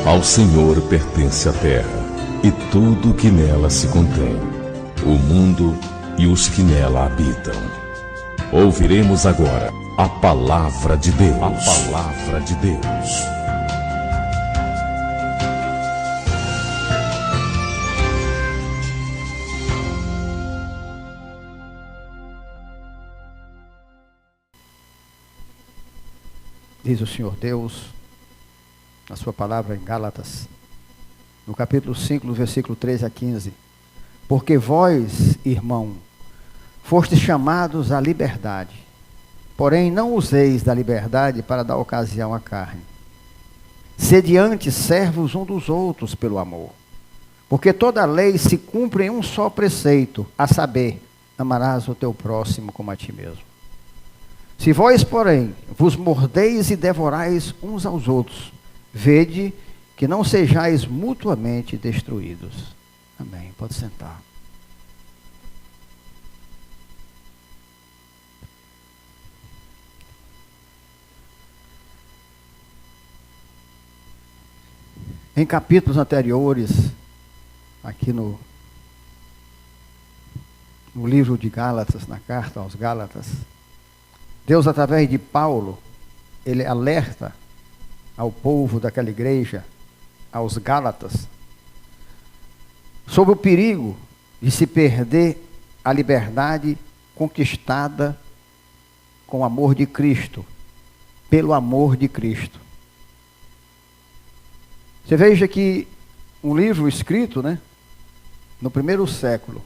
Ao Senhor pertence a terra e tudo o que nela se contém, o mundo e os que nela habitam. Ouviremos agora a palavra de Deus. A palavra de Deus. Diz o Senhor Deus, na sua palavra em Gálatas, no capítulo 5, no versículo 13 a 15. Porque vós, irmão, fostes chamados à liberdade, porém não useis da liberdade para dar ocasião à carne. Sede antes servos um dos outros pelo amor. Porque toda a lei se cumpre em um só preceito, a saber, amarás o teu próximo como a ti mesmo. Se vós, porém, vos mordeis e devorais uns aos outros, vede que não sejais mutuamente destruídos. Amém. Pode sentar. Em capítulos anteriores, aqui no livro de Gálatas, na carta aos Gálatas, Deus, através de Paulo, ele alerta ao povo daquela igreja, aos Gálatas, sobre o perigo de se perder a liberdade conquistada com o amor de Cristo, pelo amor de Cristo. Você veja que um livro escrito, no primeiro século,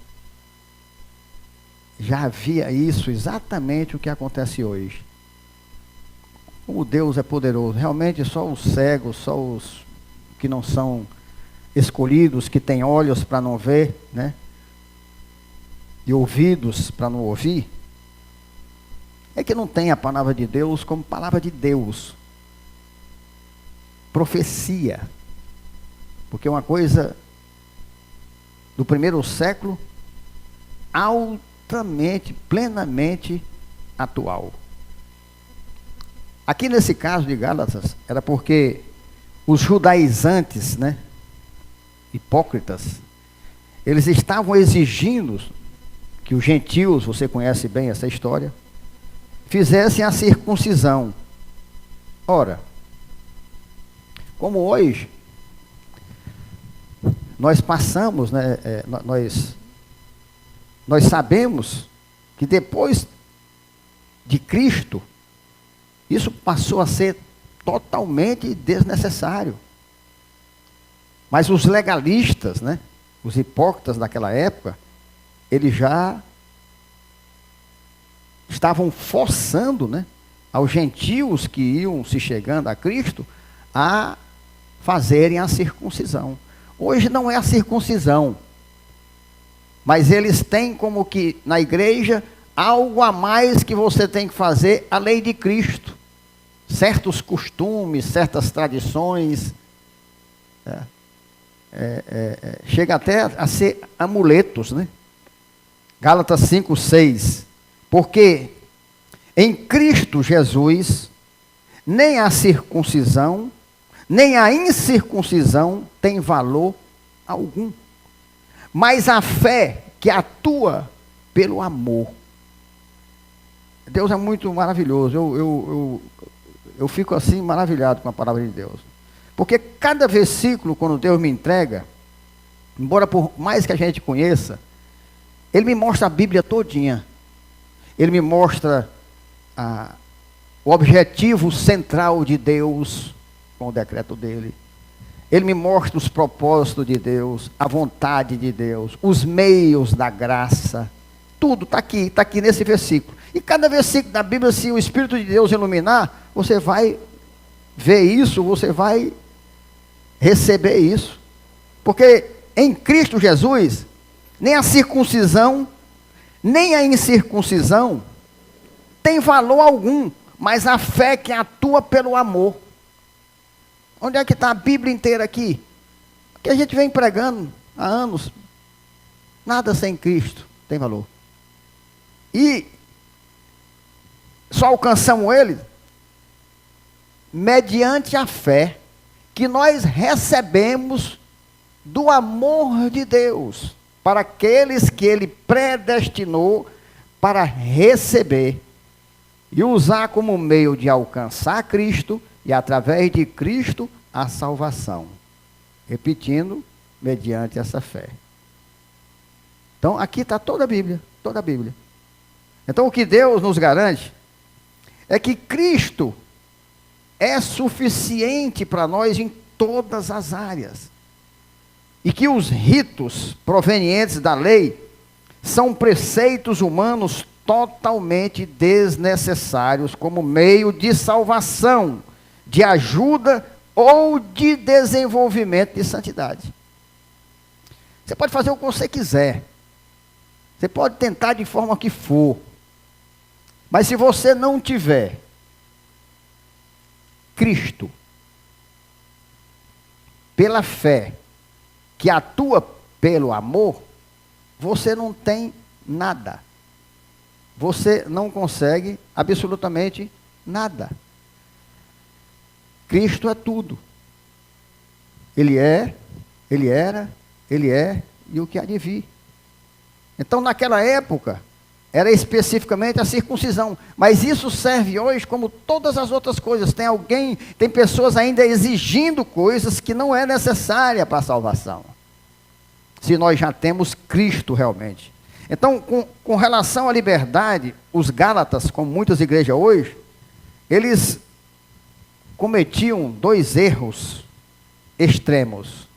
já havia isso, exatamente o que acontece hoje. Como Deus é poderoso, realmente só os cegos, só os que não são escolhidos, que têm olhos para não ver, e ouvidos para não ouvir, é que não tem a palavra de Deus como palavra de Deus. Profecia. Porque uma coisa do primeiro século, altamente, plenamente atual. Aqui nesse caso de Gálatas, era porque os judaizantes, hipócritas, eles estavam exigindo que os gentios, você conhece bem essa história, fizessem a circuncisão. Ora, como hoje, nós passamos, nós sabemos que depois de Cristo, isso passou a ser totalmente desnecessário. Mas os legalistas, os hipócritas daquela época, eles já estavam forçando, aos gentios que iam se chegando a Cristo, a fazerem a circuncisão. Hoje não é a circuncisão, mas eles têm como que na igreja algo a mais que você tem que fazer, a lei de Cristo. Certos costumes, certas tradições, chega até a ser amuletos, Gálatas 5, 6. Porque em Cristo Jesus, nem a circuncisão, nem a incircuncisão tem valor algum. Mas a fé que atua pelo amor. Deus é muito maravilhoso. Eu fico assim maravilhado com a palavra de Deus. Porque cada versículo, quando Deus me entrega, embora por mais que a gente conheça, Ele me mostra a Bíblia todinha. Ele me mostra o objetivo central de Deus com o decreto dele. Ele me mostra os propósitos de Deus, a vontade de Deus, os meios da graça. Tudo está aqui nesse versículo. E cada versículo da Bíblia, se o Espírito de Deus iluminar, você vai ver isso, você vai receber isso. Porque em Cristo Jesus, nem a circuncisão, nem a incircuncisão tem valor algum, mas a fé que atua pelo amor. Onde é que está a Bíblia inteira aqui? Que a gente vem pregando há anos. Nada sem Cristo tem valor. E só alcançamos Ele mediante a fé que nós recebemos do amor de Deus para aqueles que Ele predestinou para receber e usar como meio de alcançar Cristo e, através de Cristo, a salvação. Repetindo, mediante essa fé. Então, aqui está toda a Bíblia, toda a Bíblia. Então, o que Deus nos garante é que Cristo é suficiente para nós em todas as áreas. E que os ritos provenientes da lei são preceitos humanos totalmente desnecessários como meio de salvação, de ajuda ou de desenvolvimento de santidade. Você pode fazer o que você quiser. Você pode tentar de forma que for. Mas se você não tiver Cristo, pela fé, que atua pelo amor, você não tem nada. Você não consegue absolutamente nada. Cristo é tudo. Ele é, Ele era, Ele é e o que há de vir. Então, naquela época, era especificamente a circuncisão. Mas isso serve hoje como todas as outras coisas. Tem pessoas ainda exigindo coisas que não é necessária para a salvação. Se nós já temos Cristo realmente. Então, com relação à liberdade, os Gálatas, como muitas igrejas hoje, eles cometiam 2 erros extremos.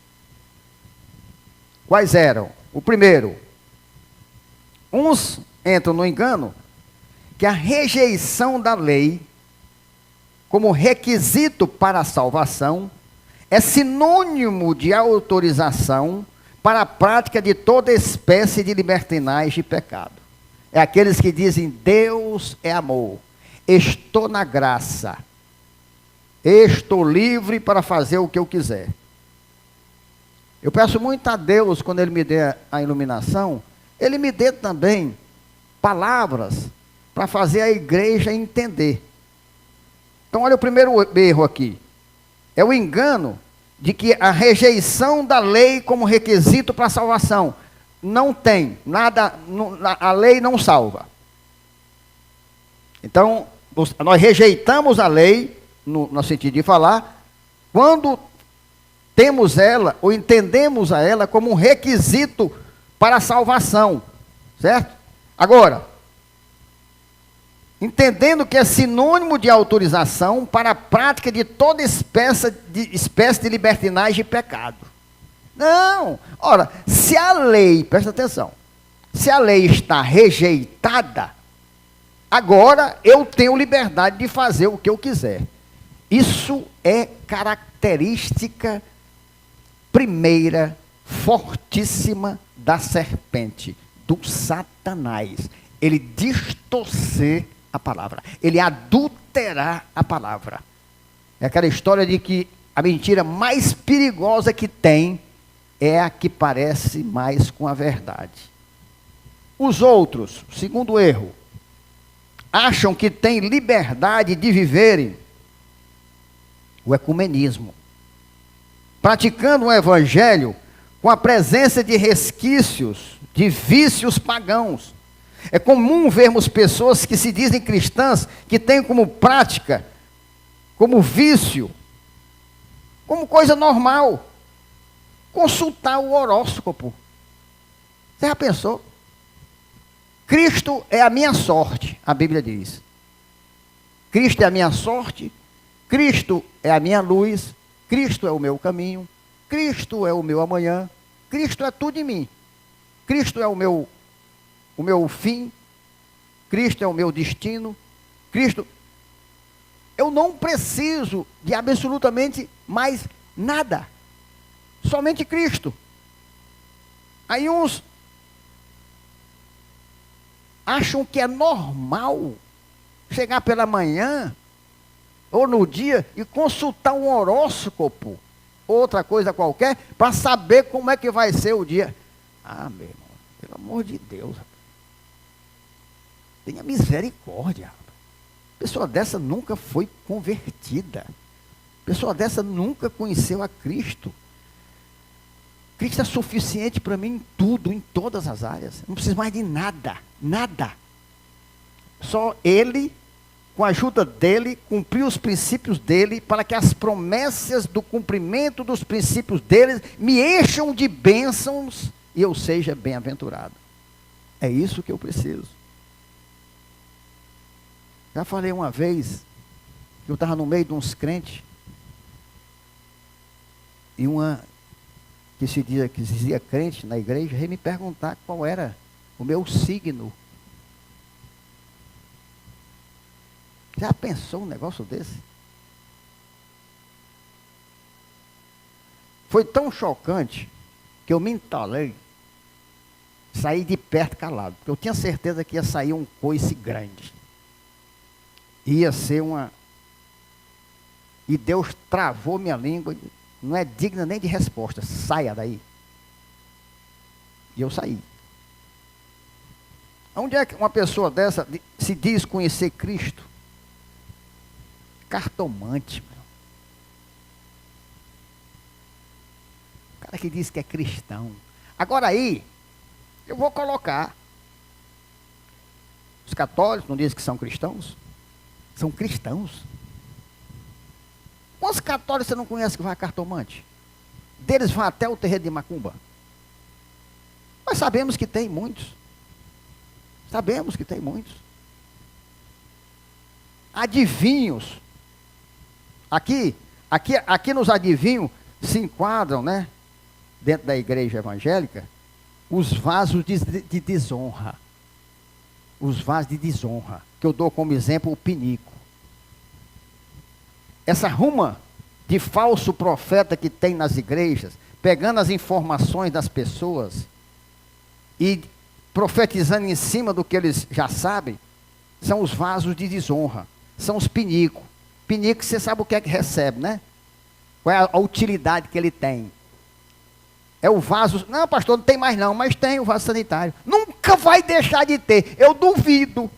Quais eram? O primeiro, uns entram no engano que a rejeição da lei como requisito para a salvação é sinônimo de autorização para a prática de toda espécie de libertinagem e pecado. É aqueles que dizem: Deus é amor, estou na graça, estou livre para fazer o que eu quiser. Eu peço muito a Deus, quando Ele me dê a iluminação, Ele me dê também palavras para fazer a igreja entender. Então, olha o primeiro erro aqui. É o engano de que a rejeição da lei como requisito para a salvação. Não tem nada, a lei não salva. Então, nós rejeitamos a lei, no sentido de falar, quando temos ela, ou entendemos a ela como um requisito para a salvação, certo? Agora, entendendo que é sinônimo de autorização para a prática de toda espécie de libertinagem e pecado. Não! Ora, se a lei, presta atenção, se a lei está rejeitada, agora eu tenho liberdade de fazer o que eu quiser. Isso é característica primeira, fortíssima da serpente, do Satanás. Ele distorcer a palavra, ele adulterar a palavra. É aquela história de que a mentira mais perigosa que tem é a que parece mais com a verdade. Os outros, segundo erro, acham que têm liberdade de viverem o ecumenismo, praticando um evangelho com a presença de resquícios de vícios pagãos. É comum vermos pessoas que se dizem cristãs, que têm como prática, como vício, como coisa normal, consultar o horóscopo. Você já pensou? Cristo é a minha sorte, a Bíblia diz. Cristo é a minha sorte, Cristo é a minha luz, Cristo é o meu caminho, Cristo é o meu amanhã, Cristo é tudo em mim. Cristo é o meu fim, Cristo é o meu destino, Cristo. Eu não preciso de absolutamente mais nada, somente Cristo. Aí uns acham que é normal chegar pela manhã ou no dia e consultar um horóscopo, outra coisa qualquer, para saber como é que vai ser o dia. Ah, meu irmão, pelo amor de Deus, tenha misericórdia. Pessoa dessa nunca foi convertida. Pessoa dessa nunca conheceu a Cristo. Cristo é suficiente para mim em tudo, em todas as áreas. Não preciso mais de nada, nada. Só Ele, com a ajuda dEle, cumprir os princípios dEle, para que as promessas do cumprimento dos princípios dEle me encham de bênçãos e eu seja bem-aventurado. É isso que eu preciso. Já falei uma vez, que eu estava no meio de uns crentes, e uma que se dizia crente na igreja, veio me perguntar qual era o meu signo. Já pensou um negócio desse? Foi tão chocante que eu me entalei, saí de perto calado, porque eu tinha certeza que ia sair um coice grande. Ia ser uma... E Deus travou minha língua, não é digna nem de resposta, saia daí. E eu saí. Onde é que uma pessoa dessa se diz conhecer Cristo? Cartomante, meu. O cara que diz que é cristão. Agora aí, eu vou colocar. Os católicos não dizem que são cristãos? São cristãos. Quantos católicos você não conhece que vai a cartomante? Deles vão até o terreiro de Macumba. Mas sabemos que tem muitos. Sabemos que tem muitos. Adivinhos. Aqui nos adivinhos se enquadram, né? Dentro da igreja evangélica, os vasos de desonra. Os vasos de desonra. Que eu dou como exemplo o pinico. Essa ruma de falso profeta que tem nas igrejas, pegando as informações das pessoas e profetizando em cima do que eles já sabem, são os vasos de desonra, são os pinicos. Pinico, você sabe o que é que recebe, né? Qual é a utilidade que ele tem? É o vaso, não pastor, não tem mais não, mas tem o vaso sanitário. Nunca vai deixar de ter, eu duvido.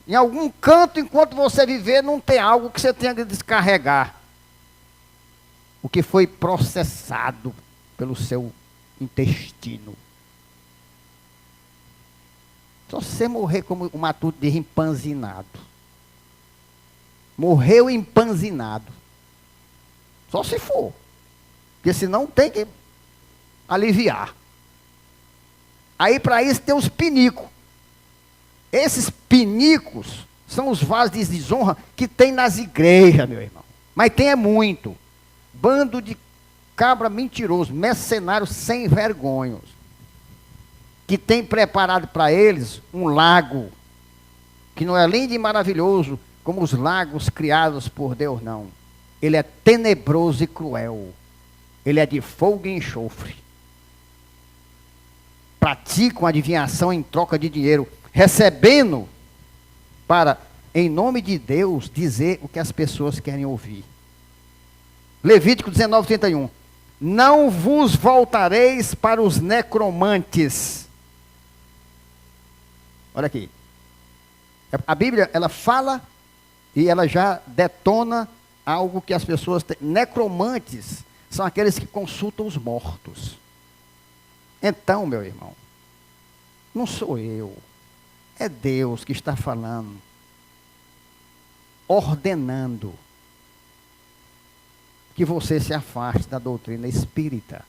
Em algum canto, enquanto você viver, não tem algo que você tenha que descarregar. O que foi processado pelo seu intestino. Só se você morrer como o matuto diz, empanzinado. Morreu empanzinado. Só se for. Porque senão tem que aliviar. Aí para isso tem os pinicos. Esses pinicos são os vasos de desonra que tem nas igrejas, meu irmão. Mas tem muito. Bando de cabra mentiroso, mercenários sem vergonhos. Que tem preparado para eles um lago. Que não é lindo e maravilhoso como os lagos criados por Deus, não. Ele é tenebroso e cruel. Ele é de fogo e enxofre. Praticam adivinhação em troca de dinheiro, recebendo para, em nome de Deus, dizer o que as pessoas querem ouvir. Levítico 19:31. Não vos voltareis para os necromantes. Olha aqui. A Bíblia, ela fala e ela já detona algo que as pessoas têm. Necromantes são aqueles que consultam os mortos. Então, meu irmão, não sou eu. É Deus que está falando, ordenando que você se afaste da doutrina espírita.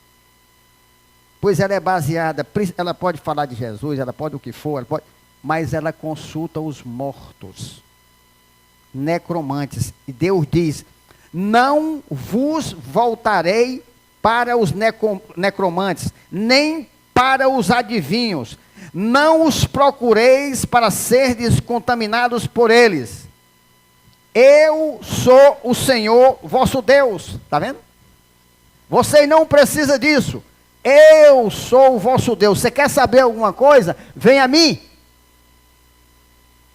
Pois ela é baseada, ela pode falar de Jesus, ela pode o que for, ela pode, mas ela consulta os mortos, necromantes. E Deus diz, não vos voltarei para os necromantes, nem para os adivinhos. Não os procureis para serdes contaminados por eles. Eu sou o Senhor vosso Deus. Está vendo? Você não precisa disso. Eu sou o vosso Deus. Você quer saber alguma coisa? Vem a mim.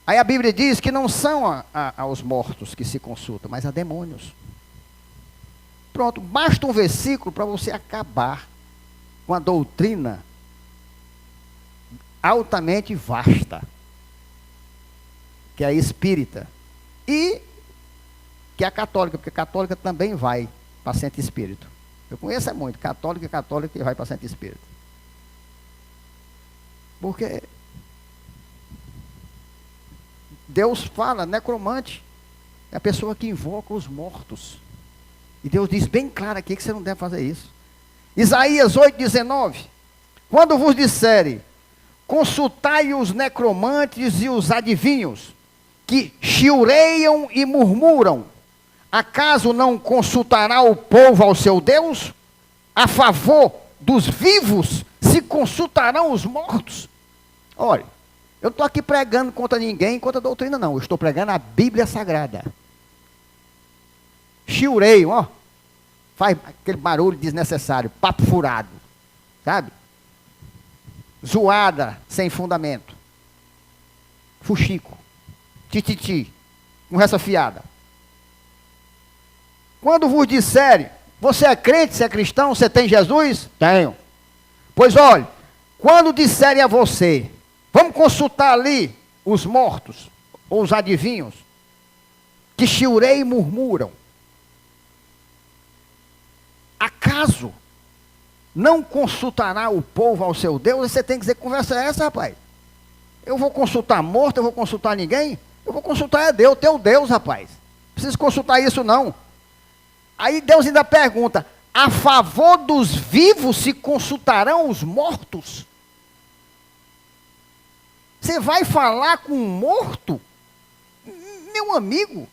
Aí a Bíblia diz que não são aos mortos que se consultam, mas a demônios. Pronto, basta um versículo para você acabar com a doutrina altamente vasta, que é a espírita. E que é a católica, porque a católica também vai para Santo Espírito. Eu conheço muito, católica que vai para Santo Espírito. Porque Deus fala, necromante é a pessoa que invoca os mortos. E Deus diz bem claro aqui que você não deve fazer isso. Isaías 8,19. Quando vos disserem, consultai os necromantes e os adivinhos, que chiureiam e murmuram, acaso não consultará o povo ao seu Deus? A favor dos vivos se consultarão os mortos? Olha, eu não estou aqui pregando contra ninguém, contra a doutrina não, eu estou pregando a Bíblia Sagrada. Chiureiam, ó, faz aquele barulho desnecessário, papo furado, sabe? Zoada, sem fundamento. Fuxico. Tititi. Conversa fiada. Quando vos disserem, você é crente, você é cristão, você tem Jesus? Tenho. Pois olhe, quando disserem a você, vamos consultar ali os mortos, ou os adivinhos, que chiurei e murmuram, acaso não consultará o povo ao seu Deus? Você tem que dizer, que conversa é essa, rapaz? Eu vou consultar morto, eu vou consultar ninguém? Eu vou consultar Deus, teu Deus, rapaz. Não preciso consultar isso não. Aí Deus ainda pergunta, a favor dos vivos se consultarão os mortos? Você vai falar com um morto? Meu amigo,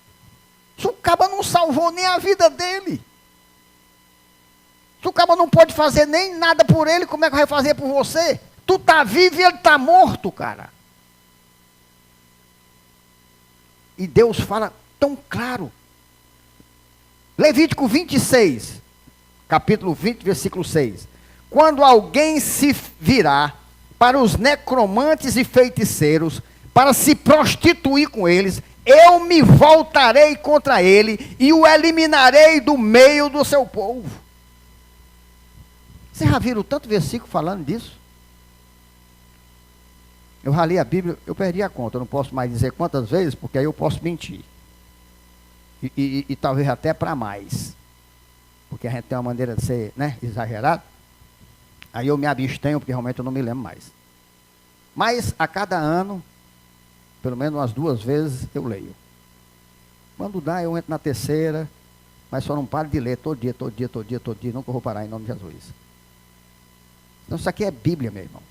se o cara não salvou nem a vida dele. Se o cara não pode fazer nem nada por ele, como é que vai fazer por você? Tu tá vivo e ele tá morto, cara. E Deus fala tão claro. Levítico 26, capítulo 20, versículo 6. Quando alguém se virar para os necromantes e feiticeiros, para se prostituir com eles, eu me voltarei contra ele e o eliminarei do meio do seu povo. Vocês já viram tanto versículo falando disso? Eu já li a Bíblia, eu perdi a conta, eu não posso mais dizer quantas vezes, porque aí eu posso mentir. E talvez até para mais. Porque a gente tem uma maneira de ser, né, exagerado. Aí eu me abstenho, porque realmente eu não me lembro mais. Mas a cada ano, pelo menos umas 2 vezes, eu leio. Quando dá, eu entro na terceira, mas só não paro de ler todo dia, nunca vou parar em nome de Jesus. Então isso aqui é Bíblia, meu irmão.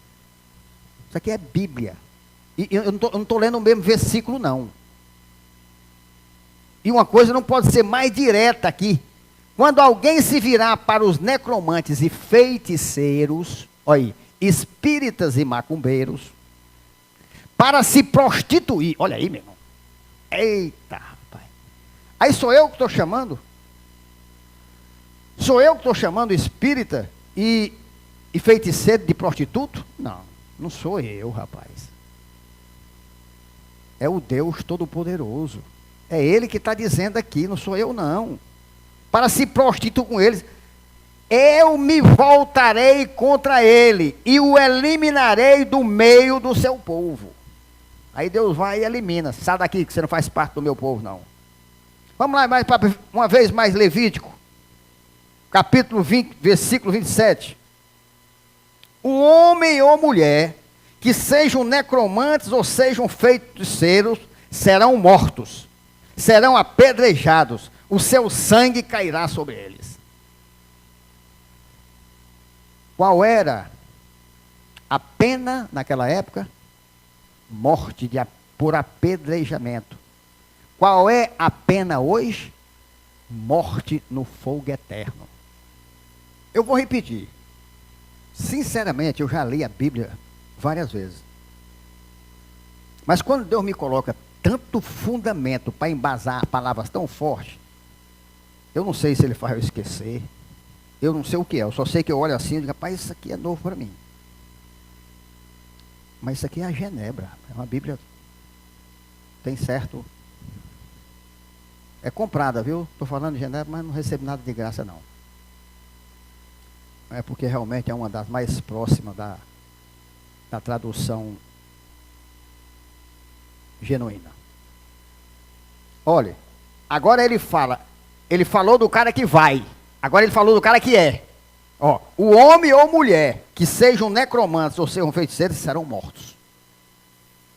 Isso aqui é Bíblia. E eu não estou lendo o mesmo versículo, não. E uma coisa não pode ser mais direta aqui. Quando alguém se virar para os necromantes e feiticeiros, olha aí, espíritas e macumbeiros, para se prostituir, olha aí, meu irmão. Eita, rapaz. Aí sou eu que estou chamando? Sou eu que estou chamando espírita e feiticeiro de prostituto? Não, não sou eu, rapaz. É o Deus Todo-Poderoso. É Ele que está dizendo aqui, não sou eu não. Para se prostituir com eles, eu me voltarei contra ele e o eliminarei do meio do seu povo. Aí Deus vai e elimina. Sai daqui que você não faz parte do meu povo não. Vamos lá, uma vez mais Levítico, capítulo 20, versículo 27. Um homem ou mulher que sejam necromantes ou sejam feiticeiros serão mortos, serão apedrejados, o seu sangue cairá sobre eles. Qual era a pena naquela época? Morte por apedrejamento. Qual é a pena hoje? Morte no fogo eterno. Eu vou repetir. Sinceramente, eu já li a Bíblia várias vezes. Mas quando Deus me coloca tanto fundamento para embasar palavras tão fortes, eu não sei se Ele faz eu esquecer. Eu não sei o que é. Eu só sei que eu olho assim e digo, rapaz, isso aqui é novo para mim. Mas isso aqui é a Genebra. É uma Bíblia. Tem certo. É comprada, viu? Estou falando de Genebra, mas não recebo nada de graça, não. É porque realmente é uma das mais próximas da tradução genuína. Olhe, Agora ele falou do cara que vai. Agora ele falou do cara que é. Ó, o homem ou mulher que sejam necromantes ou sejam feiticeiros serão mortos.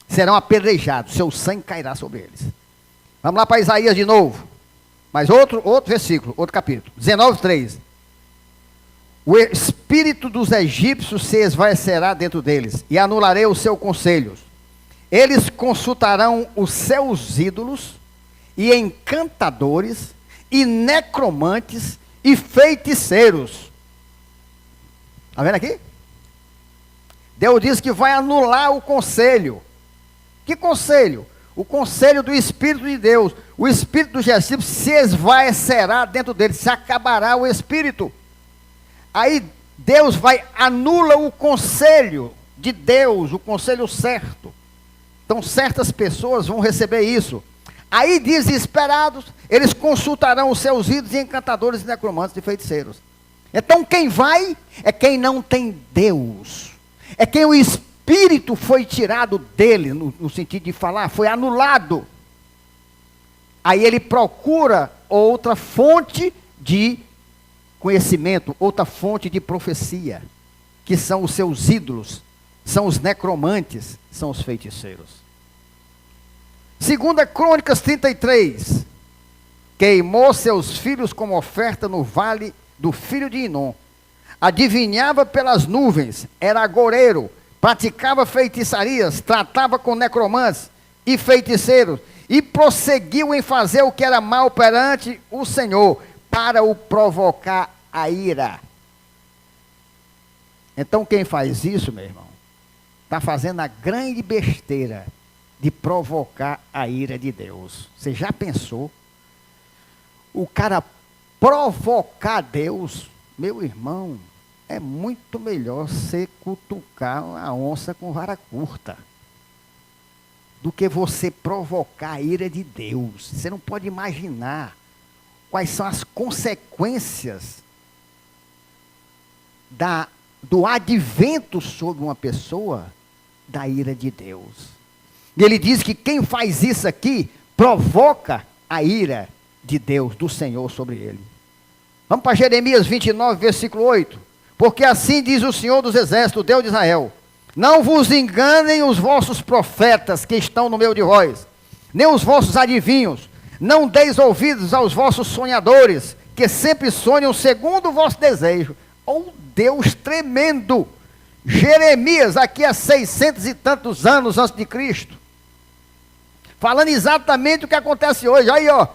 Serão apedrejados, seu sangue cairá sobre eles. Vamos lá para Isaías de novo. Mas outro versículo, outro capítulo. 19:3. O espírito dos egípcios se esvaecerá dentro deles, e anularei os seus conselhos. Eles consultarão os seus ídolos, e encantadores, e necromantes, e feiticeiros. Está vendo aqui? Deus diz que vai anular o conselho. Que conselho? O conselho do Espírito de Deus. O Espírito dos egípcios se esvaecerá dentro deles, se acabará o Espírito. Aí Deus anula o conselho de Deus, o conselho certo. Então certas pessoas vão receber isso. Aí desesperados, eles consultarão os seus ídolos e encantadores, necromantes e feiticeiros. Então quem vai é quem não tem Deus. É quem o Espírito foi tirado dele, no sentido de falar, foi anulado. Aí ele procura outra fonte de conhecimento, outra fonte de profecia, que são os seus ídolos, são os necromantes, são os feiticeiros. 2 Crônicas 33, queimou seus filhos como oferta no vale do filho de Inom, adivinhava pelas nuvens, era agoureiro, praticava feitiçarias, tratava com necromantes e feiticeiros, e prosseguiu em fazer o que era mal perante o Senhor, para o provocar a ira. Então quem faz isso, meu irmão, está fazendo a grande besteira de provocar a ira de Deus. Você já pensou? O cara provocar Deus, meu irmão, é muito melhor você cutucar a onça com vara curta do que você provocar a ira de Deus. Você não pode imaginar quais são as consequências do advento sobre uma pessoa da ira de Deus. E ele diz que quem faz isso aqui provoca a ira de Deus, do Senhor sobre ele. Vamos para Jeremias 29, versículo 8. Porque assim diz o Senhor dos Exércitos, Deus de Israel: não vos enganem os vossos profetas que estão no meio de vós, nem os vossos adivinhos. Não deis ouvidos aos vossos sonhadores, que sempre sonham segundo o vosso desejo. Oh, Deus tremendo! Jeremias, aqui há 600 e tantos anos antes de Cristo, falando exatamente o que acontece hoje. Aí, ó,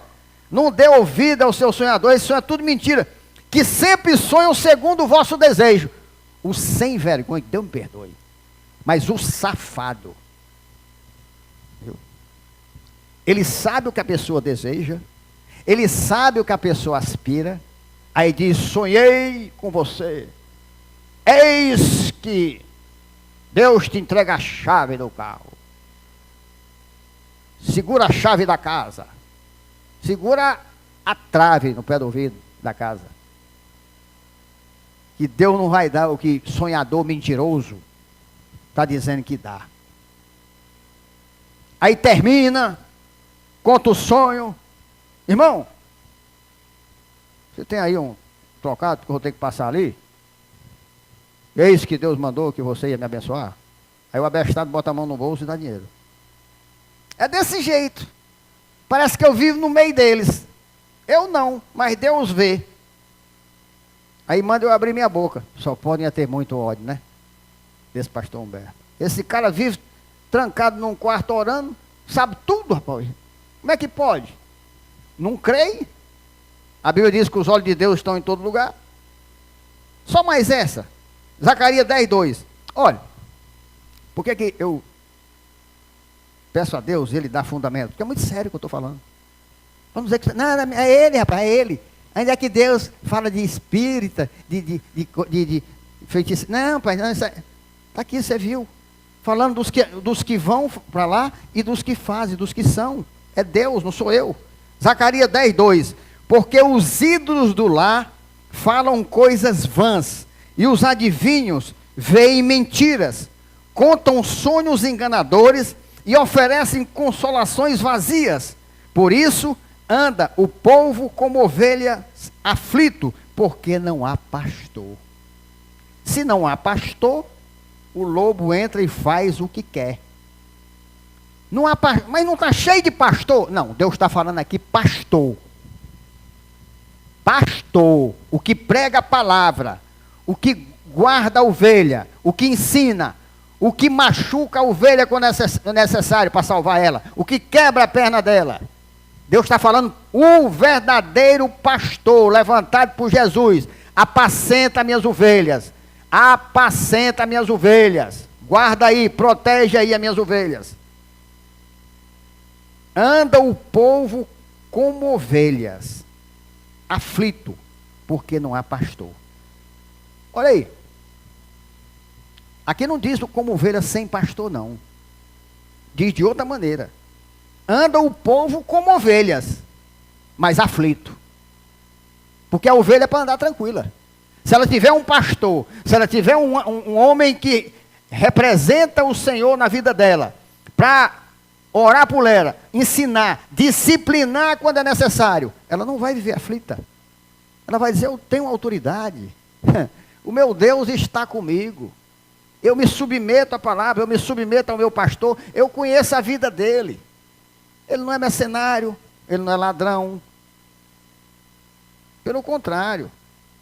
não dê ouvido aos seus sonhadores, isso é tudo mentira, que sempre sonham segundo o vosso desejo. O sem vergonha, Deus me perdoe, mas o safado, viu? Ele sabe o que a pessoa deseja, ele sabe o que a pessoa aspira, aí diz: sonhei com você, eis que Deus te entrega a chave do carro, segura a chave da casa, segura a trave no pé do ouvido da casa, que Deus não vai dar o que sonhador mentiroso está dizendo que dá. Aí termina, conta o sonho. Irmão, você tem aí um trocado que eu vou ter que passar ali? Eis que Deus mandou que você ia me abençoar. Aí o abestado bota a mão no bolso e dá dinheiro. É desse jeito. Parece que eu vivo no meio deles. Eu não, mas Deus vê. Aí manda eu abrir minha boca. Só podem ter muito ódio, né? Desse pastor Humberto. Esse cara vive trancado num quarto orando, sabe tudo, rapaz. Como é que pode? Não creio? A Bíblia diz que os olhos de Deus estão em todo lugar. Só mais essa. Zacarias 10:2. Olha, por que eu peço a Deus, ele dá fundamento? Porque é muito sério o que eu estou falando. Vamos dizer que não, é ele, rapaz, é ele. Ainda é que Deus fala de espírita, de feitiço. Não, pai, não, está aqui, você viu. Falando dos que vão para lá e dos que fazem, dos que são. É Deus, não sou eu. Zacarias 10:2. Porque os ídolos do lar falam coisas vãs, e os adivinhos veem mentiras, contam sonhos enganadores e oferecem consolações vazias. Por isso, anda o povo como ovelha aflito, porque não há pastor. Se não há pastor, o lobo entra e faz o que quer. Não há, mas não está cheio de pastor? Não, Deus está falando aqui pastor. Pastor, o que prega a palavra, o que guarda a ovelha, o que ensina, o que machuca a ovelha quando é necessário para salvar ela, o que quebra a perna dela. Deus está falando, o verdadeiro pastor, levantado por Jesus, apacenta minhas ovelhas, apacenta minhas ovelhas, guarda aí, protege aí as minhas ovelhas. Anda o povo como ovelhas, aflito, porque não há pastor. Olha aí, aqui não diz como ovelha sem pastor não, diz de outra maneira. Anda o povo como ovelhas, mas aflito. Porque a ovelha é para andar tranquila. Se ela tiver um pastor, se ela tiver um homem que representa o Senhor na vida dela, para orar por ela, ensinar, disciplinar quando é necessário, ela não vai viver aflita. Ela vai dizer, eu tenho autoridade. O meu Deus está comigo. Eu me submeto à palavra, eu me submeto ao meu pastor, eu conheço a vida dele. Ele não é mercenário, ele não é ladrão. Pelo contrário,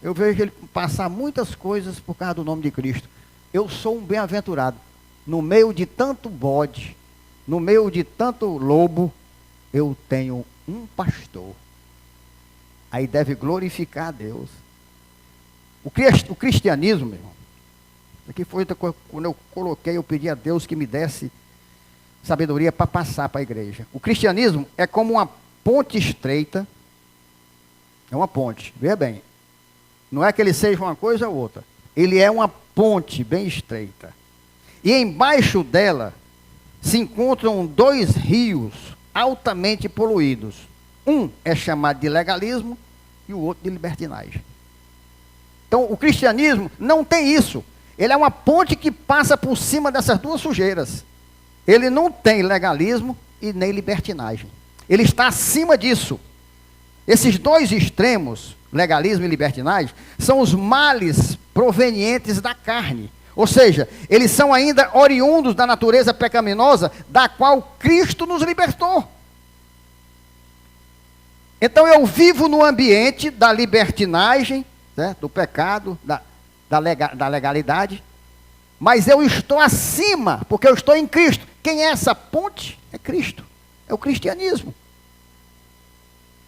eu vejo ele passar muitas coisas por causa do nome de Cristo. Eu sou um bem-aventurado. No meio de tanto bode, no meio de tanto lobo, eu tenho um pastor. Aí deve glorificar a Deus. O cristianismo, meu irmão, aqui foi quando eu coloquei, eu pedi a Deus que me desse sabedoria para passar para a igreja. O cristianismo é como uma ponte estreita. É uma ponte, veja bem. Não é que ele seja uma coisa ou outra. Ele é uma ponte bem estreita. E embaixo dela se encontram dois rios altamente poluídos. Um é chamado de legalismo e o outro de libertinagem. Então o cristianismo não tem isso. Ele é uma ponte que passa por cima dessas duas sujeiras. Ele não tem legalismo e nem libertinagem. Ele está acima disso. Esses dois extremos, legalismo e libertinagem, são os males provenientes da carne. Ou seja, eles são ainda oriundos da natureza pecaminosa, da qual Cristo nos libertou. Então eu vivo no ambiente da libertinagem, certo? Do pecado, da legalidade, mas eu estou acima, porque eu estou em Cristo. Quem é essa ponte? É Cristo, é o cristianismo.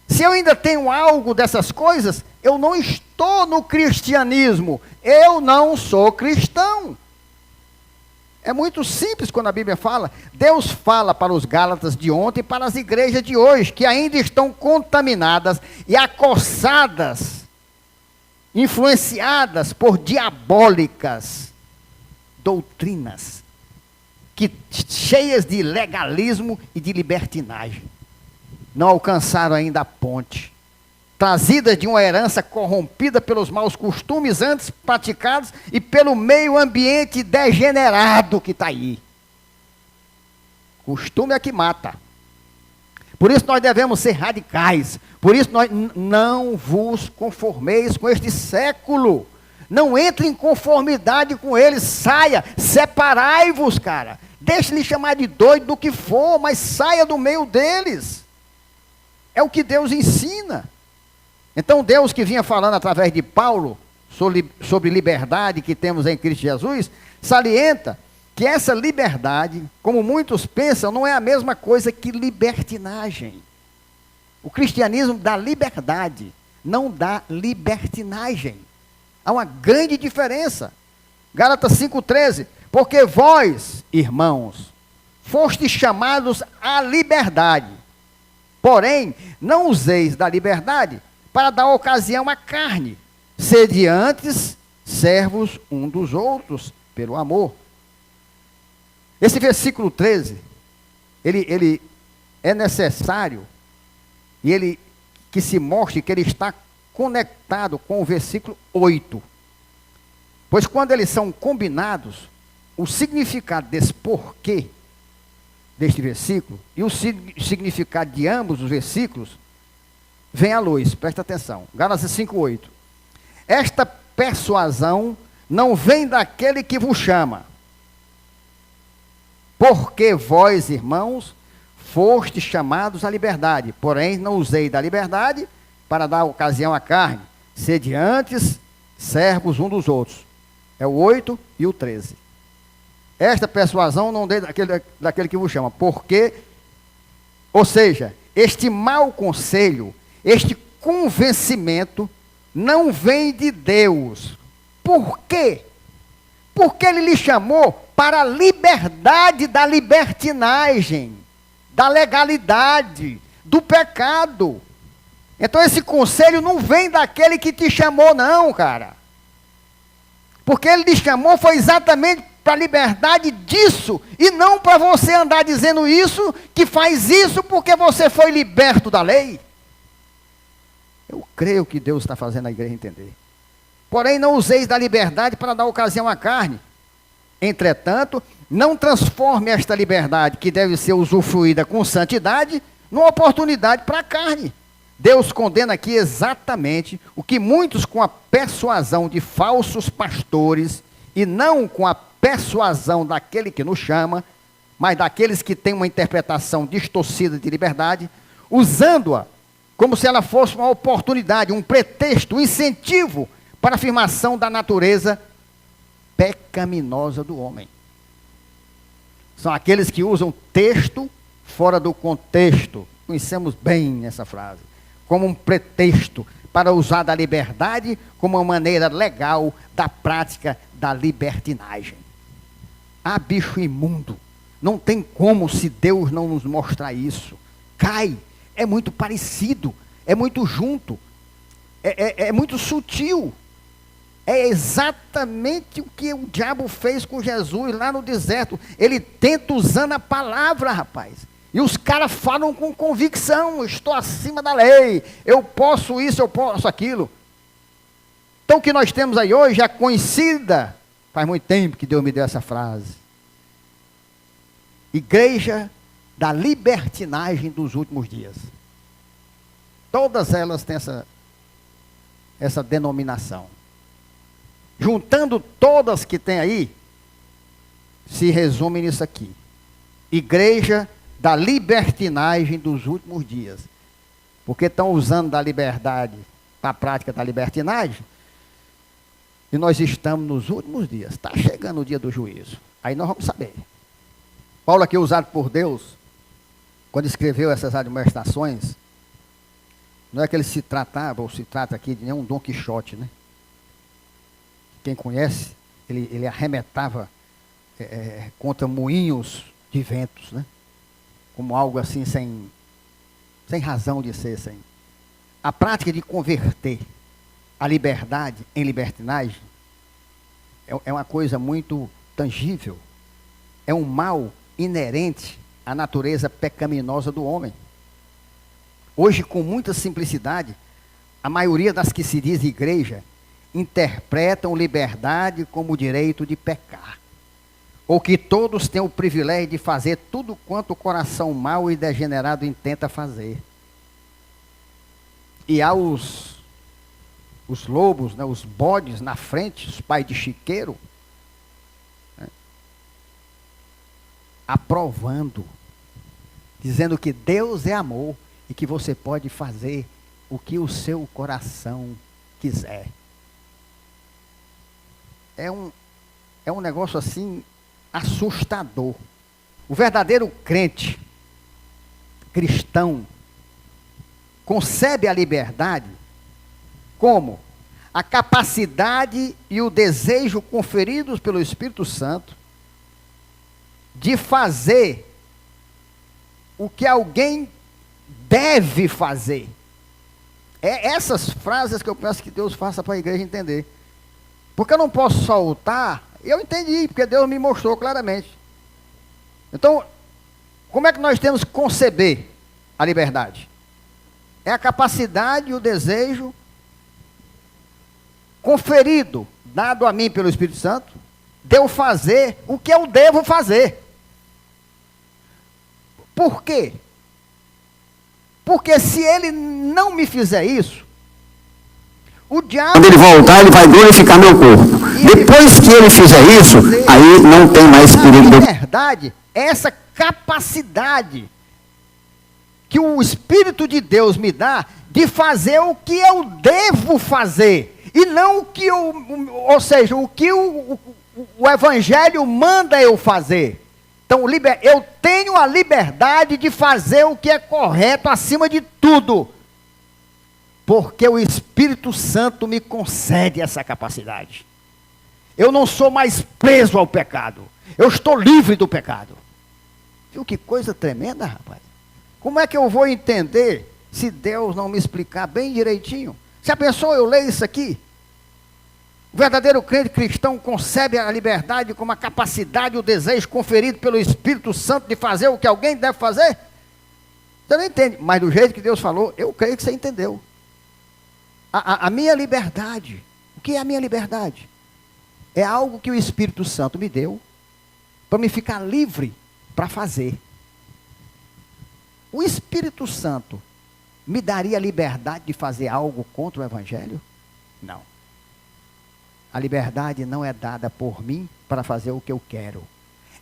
Se eu ainda tenho algo dessas coisas, eu não estou no cristianismo, eu não sou cristão. É muito simples quando a Bíblia fala. Deus fala para os Gálatas de ontem e para as igrejas de hoje, que ainda estão contaminadas e acossadas, influenciadas por diabólicas doutrinas, cheias de legalismo e de libertinagem. Não alcançaram ainda a ponte, trazidas de uma herança corrompida pelos maus costumes antes praticados e pelo meio ambiente degenerado que está aí. Costume é que mata. Por isso nós devemos ser radicais. Por isso nós não vos conformeis com este século. Não entre em conformidade com ele, saia, separai-vos, cara. Deixe-lhe chamar de doido do que for, mas saia do meio deles. É o que Deus ensina. Então Deus, que vinha falando através de Paulo sobre liberdade que temos em Cristo Jesus, salienta que essa liberdade, como muitos pensam, não é a mesma coisa que libertinagem. O cristianismo dá liberdade, não dá libertinagem. Há uma grande diferença. Gálatas 5,13. Porque vós, irmãos, fostes chamados à liberdade. Porém, não useis da liberdade para dar ocasião à carne. Sede antes servos um dos outros pelo amor. Esse versículo 13, ele é necessário e ele que se mostre que ele está conectado com o versículo 8. Pois quando eles são combinados, o significado desse porquê deste versículo e o significado de ambos os versículos vem à luz. Presta atenção. Gálatas 5:8. Esta persuasão não vem daquele que vos chama. Porque vós, irmãos, fostes chamados à liberdade. Porém, não usei da liberdade para dar ocasião à carne. Sede antes servos um dos outros. É o 8 e o 13. Esta persuasão não vem daquele que vos chama. Porque, ou seja, este mau conselho, este convencimento, não vem de Deus. Por quê? Porque ele lhe chamou para a liberdade da libertinagem, da legalidade, do pecado. Então esse conselho não vem daquele que te chamou, não, cara. Porque ele lhe chamou foi exatamente para a liberdade disso, e não para você andar dizendo isso, que faz isso porque você foi liberto da lei. Eu creio que Deus está fazendo a igreja entender. Porém, não useis da liberdade para dar ocasião à carne. Entretanto, não transforme esta liberdade, que deve ser usufruída com santidade, numa oportunidade para a carne. Deus condena aqui exatamente o que muitos, com a persuasão de falsos pastores, e não com a persuasão daquele que nos chama, mas daqueles que têm uma interpretação distorcida de liberdade, usando-a como se ela fosse uma oportunidade, um pretexto, um incentivo para a afirmação da natureza pecaminosa do homem. São aqueles que usam texto fora do contexto. Conhecemos bem essa frase. Como um pretexto para usar da liberdade como uma maneira legal da prática da libertinagem. Ah, bicho imundo. Não tem como se Deus não nos mostrar isso. Cai. É muito parecido. É muito junto. É muito sutil. É exatamente o que o diabo fez com Jesus lá no deserto. Ele tenta usando a palavra, rapaz. E os caras falam com convicção: estou acima da lei, eu posso isso, eu posso aquilo. Então o que nós temos aí hoje é conhecida, faz muito tempo que Deus me deu essa frase: igreja da libertinagem dos últimos dias. Todas elas têm essa denominação. Juntando todas que tem aí, se resume nisso aqui: igreja da libertinagem dos últimos dias. Porque estão usando da liberdade para a prática da libertinagem, e nós estamos nos últimos dias. Está chegando o dia do juízo. Aí nós vamos saber. Paulo, aqui usado por Deus, quando escreveu essas admoestações, não é que ele se tratava, ou se trata aqui de nenhum Dom Quixote, né? Quem conhece, ele arremetava contra moinhos de ventos, né? Como algo assim sem razão de ser. A prática de converter a liberdade em libertinagem é uma coisa muito tangível. É um mal inerente à natureza pecaminosa do homem. Hoje, com muita simplicidade, a maioria das que se diz igreja interpretam liberdade como o direito de pecar, ou que todos têm o privilégio de fazer tudo quanto o coração mau e degenerado intenta fazer. E há os lobos, né, os bodes na frente, os pais de chiqueiro, né, aprovando, dizendo que Deus é amor e que você pode fazer o que o seu coração quiser. É um negócio assim assustador. O verdadeiro crente, cristão, concebe a liberdade como a capacidade e o desejo conferidos pelo Espírito Santo de fazer o que alguém deve fazer. É essas frases que eu peço que Deus faça para a igreja entender. Porque eu não posso soltar, eu entendi, porque Deus me mostrou claramente. Então, como é que nós temos que conceber a liberdade? É a capacidade e o desejo conferido, dado a mim pelo Espírito Santo, de eu fazer o que eu devo fazer. Por quê? Porque se ele não me fizer isso, o diabo... Quando ele voltar, ele vai glorificar meu corpo. Depois que ele fizer isso, aí não tem mais perigo. Na verdade, essa capacidade que o Espírito de Deus me dá de fazer o que eu devo fazer. E não o que ou seja, o que o Evangelho manda eu fazer. Então, eu tenho a liberdade de fazer o que é correto acima de tudo. Porque o Espírito Santo me concede essa capacidade. Eu não sou mais preso ao pecado. Eu estou livre do pecado. Viu que coisa tremenda, rapaz? Como é que eu vou entender se Deus não me explicar bem direitinho? Se a pessoa, eu leio isso aqui, o verdadeiro crente cristão concebe a liberdade como a capacidade e o desejo conferido pelo Espírito Santo de fazer o que alguém deve fazer? Você não entende, mas do jeito que Deus falou, eu creio que você entendeu. A minha liberdade, o que é a minha liberdade? É algo que o Espírito Santo me deu para me ficar livre para fazer. O Espírito Santo me daria liberdade de fazer algo contra o Evangelho? Não. A liberdade não é dada por mim para fazer o que eu quero.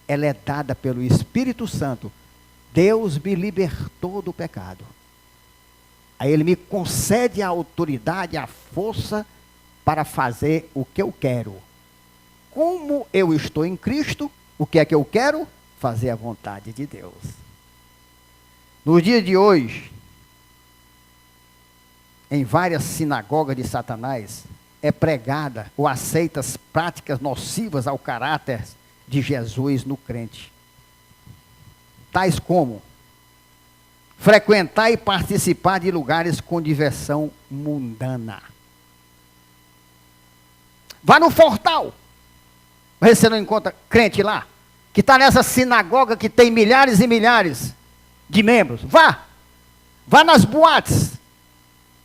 Ela é dada pelo Espírito Santo. Deus me libertou do pecado. Aí Ele me concede a autoridade, a força para fazer o que eu quero. Como eu estou em Cristo, o que é que eu quero? Fazer a vontade de Deus. No dia de hoje, em várias sinagogas de Satanás, é pregada ou aceita as práticas nocivas ao caráter de Jesus no crente. Tais como frequentar e participar de lugares com diversão mundana. Vá no Fortal. Mas você não encontra crente lá, que está nessa sinagoga que tem milhares e milhares de membros. Vá. Vá nas boates.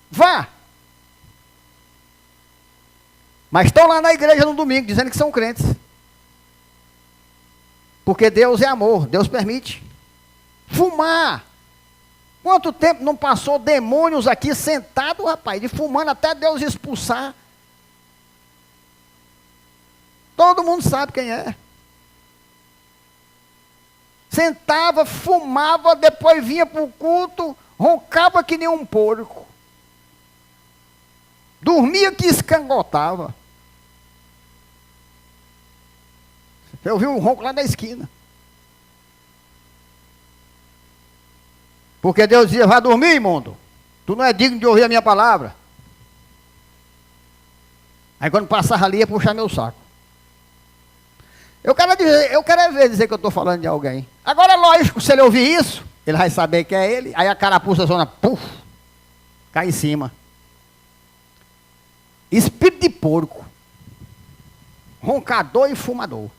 Vá. Mas estão lá na igreja no domingo, dizendo que são crentes. Porque Deus é amor, Deus permite. Fumar. Quanto tempo não passou demônios aqui sentados, rapaz, de fumando até Deus expulsar. Todo mundo sabe quem é. Sentava, fumava, depois vinha para o culto, roncava que nem um porco. Dormia que escangotava. Eu vi um ronco lá na esquina. Porque Deus dizia, vá dormir, imundo. Tu não é digno de ouvir a minha palavra. Aí quando passava ali, ia puxar meu saco. Eu quero ver dizer que eu estou falando de alguém. Agora, lógico, se ele ouvir isso, ele vai saber que é ele. Aí a carapuça zona, puf, cai em cima. Espírito de porco. Roncador e fumador.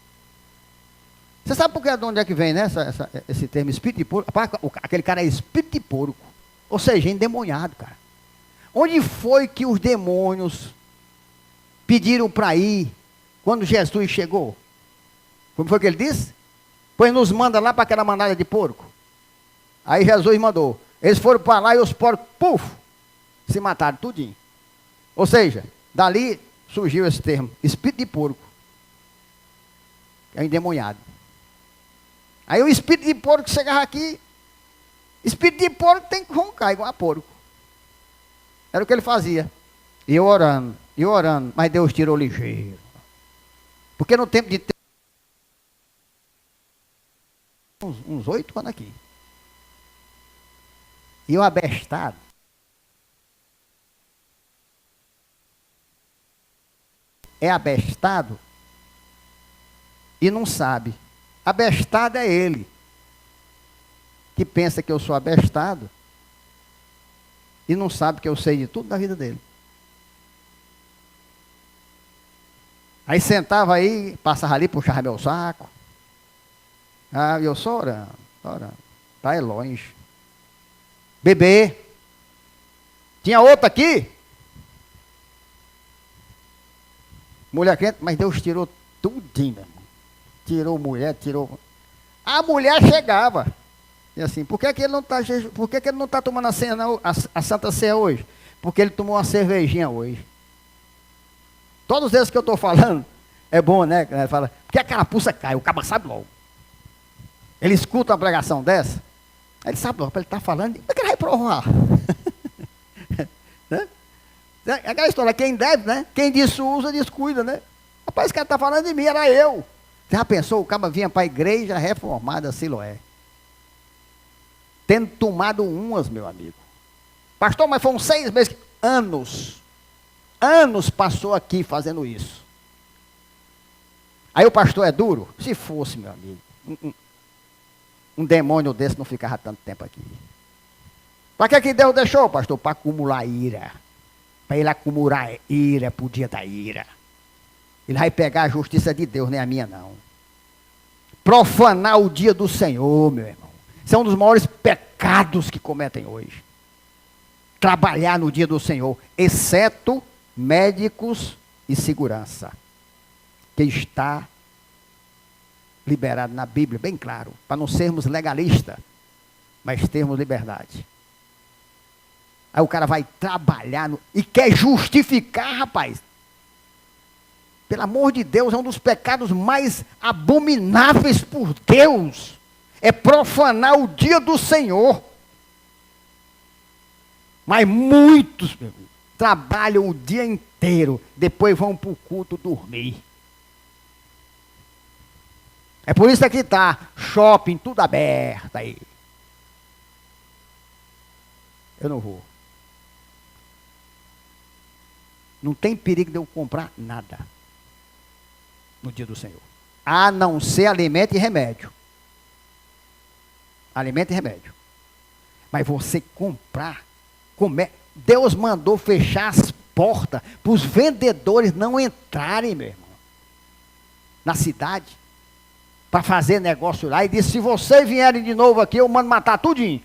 Você sabe de onde é que vem, né, esse termo espírito de porco? Aquele cara é espírito de porco. Ou seja, endemoniado, cara. Onde foi que os demônios pediram para ir quando Jesus chegou? Como foi que ele disse? Pois nos manda lá para aquela manada de porco. Aí Jesus mandou. Eles foram para lá e os porcos, puf, se mataram tudinho. Ou seja, dali surgiu esse termo, espírito de porco. É endemoniado. Aí o espírito de porco chegava aqui. Espírito de porco tem que roncar igual a porco. Era o que ele fazia. E eu orando, mas Deus tirou ligeiro. Porque no tempo de uns 8 anos aqui. E o abestado. É abestado e não sabe. Abestado é ele, que pensa que eu sou abestado e não sabe que eu sei de tudo da vida dele. Aí sentava aí, passava ali, puxava meu saco. Ah, eu só orando. Tá, é longe. Bebê. Tinha outro aqui. Mulher crente, mas Deus tirou tudinho, meu irmão. Tirou mulher, tirou. A mulher chegava. E assim, por que ele não está tomando a ceia, a Santa Ceia hoje? Porque ele tomou uma cervejinha hoje. Todos esses que eu estou falando, é bom, né? Ele fala, porque a carapuça cai, o caba sabe logo. Ele escuta uma pregação dessa, aí ele sabe logo, ele está falando, como é que ele vai provar? Né? É aquela história, quem deve, né? Quem usa, descuida, né? Rapaz, esse cara está falando de mim, era eu. Você já pensou, o caba vinha para a igreja reformada Siloé, tendo tomado umas, meu amigo. Pastor, mas foram 6 meses, anos passou aqui fazendo isso. Aí o pastor é duro? Se fosse, meu amigo, um demônio desse não ficava tanto tempo aqui. Para que Deus deixou, pastor? Para acumular ira. Para ele acumular ira para o dia da ira. Ele vai pegar a justiça de Deus, nem a minha não. Profanar o dia do Senhor, meu irmão. Isso é um dos maiores pecados que cometem hoje. Trabalhar no dia do Senhor, exceto médicos e segurança, que está liberado na Bíblia, bem claro, para não sermos legalistas, mas termos liberdade. Aí o cara vai trabalhar e quer justificar, rapaz. Pelo amor de Deus, é um dos pecados mais abomináveis por Deus. É profanar o dia do Senhor. Mas muitos, meu amigo, trabalham o dia inteiro, depois vão para o culto dormir. É por isso que está shopping, tudo aberto aí. Eu não vou. Não tem perigo de eu comprar nada no dia do Senhor. A não ser alimento e remédio. Alimento e remédio. Mas você comprar, comer. Deus mandou fechar as portas para os vendedores não entrarem, meu irmão, na cidade, para fazer negócio lá. E disse, se vocês vierem de novo aqui, eu mando matar tudinho.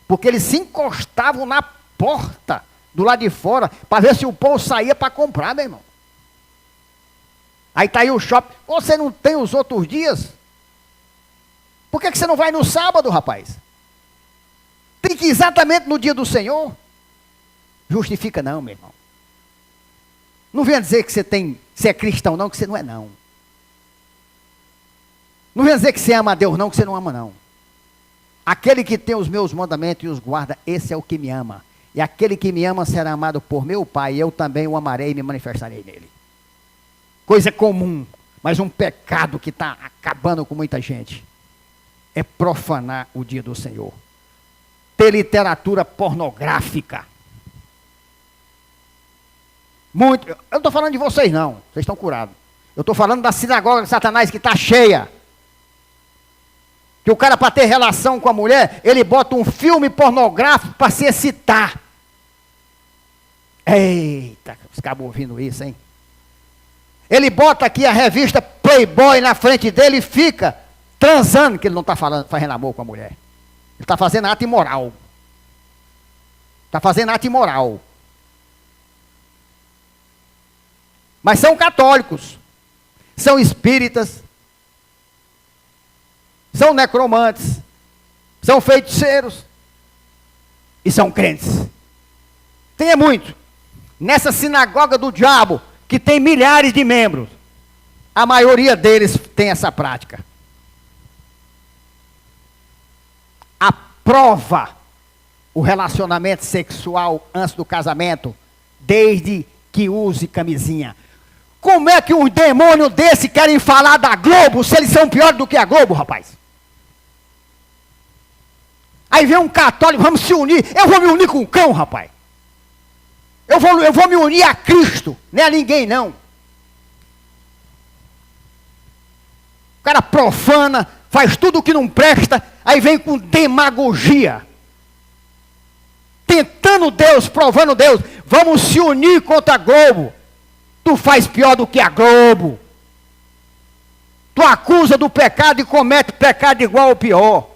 Porque eles se encostavam na porta, do lado de fora, para ver se o povo saía para comprar, meu irmão. Aí está aí o shopping. Você não tem os outros dias? Por que você não vai no sábado, rapaz? Tem que ir exatamente no dia do Senhor? Justifica não, meu irmão. Não venha dizer que você é cristão não, que você não é não. Não venha dizer que você ama a Deus não, que você não ama não. Aquele que tem os meus mandamentos e os guarda, esse é o que me ama. E aquele que me ama será amado por meu Pai, e eu também o amarei e me manifestarei nele. Coisa comum, mas um pecado que está acabando com muita gente. É profanar o dia do Senhor. Ter literatura pornográfica. Muito. Eu não estou falando de vocês não, vocês estão curados. Eu estou falando da sinagoga de Satanás que está cheia. Que o cara, para ter relação com a mulher, ele bota um filme pornográfico para se excitar. Eita, os cabos ouvindo isso, hein? Ele bota aqui a revista Playboy na frente dele e fica transando, que ele não está fazendo amor com a mulher. Ele está fazendo ato imoral. Está fazendo ato imoral. Mas são católicos, são espíritas, são necromantes, são feiticeiros e são crentes. Tem muito. Nessa sinagoga do diabo, que tem milhares de membros, a maioria deles tem essa prática. Aprova o relacionamento sexual antes do casamento, desde que use camisinha. Como é que um demônio desse querem falar da Globo, se eles são piores do que a Globo, rapaz? Aí vem um católico, vamos se unir. Eu vou me unir com o cão, rapaz. Eu vou me unir a Cristo, nem a ninguém, não. O cara profana, faz tudo o que não presta, aí vem com demagogia. Tentando Deus, provando Deus. Vamos se unir contra a Globo. Tu faz pior do que a Globo. Tu acusa do pecado e comete pecado igual ou pior.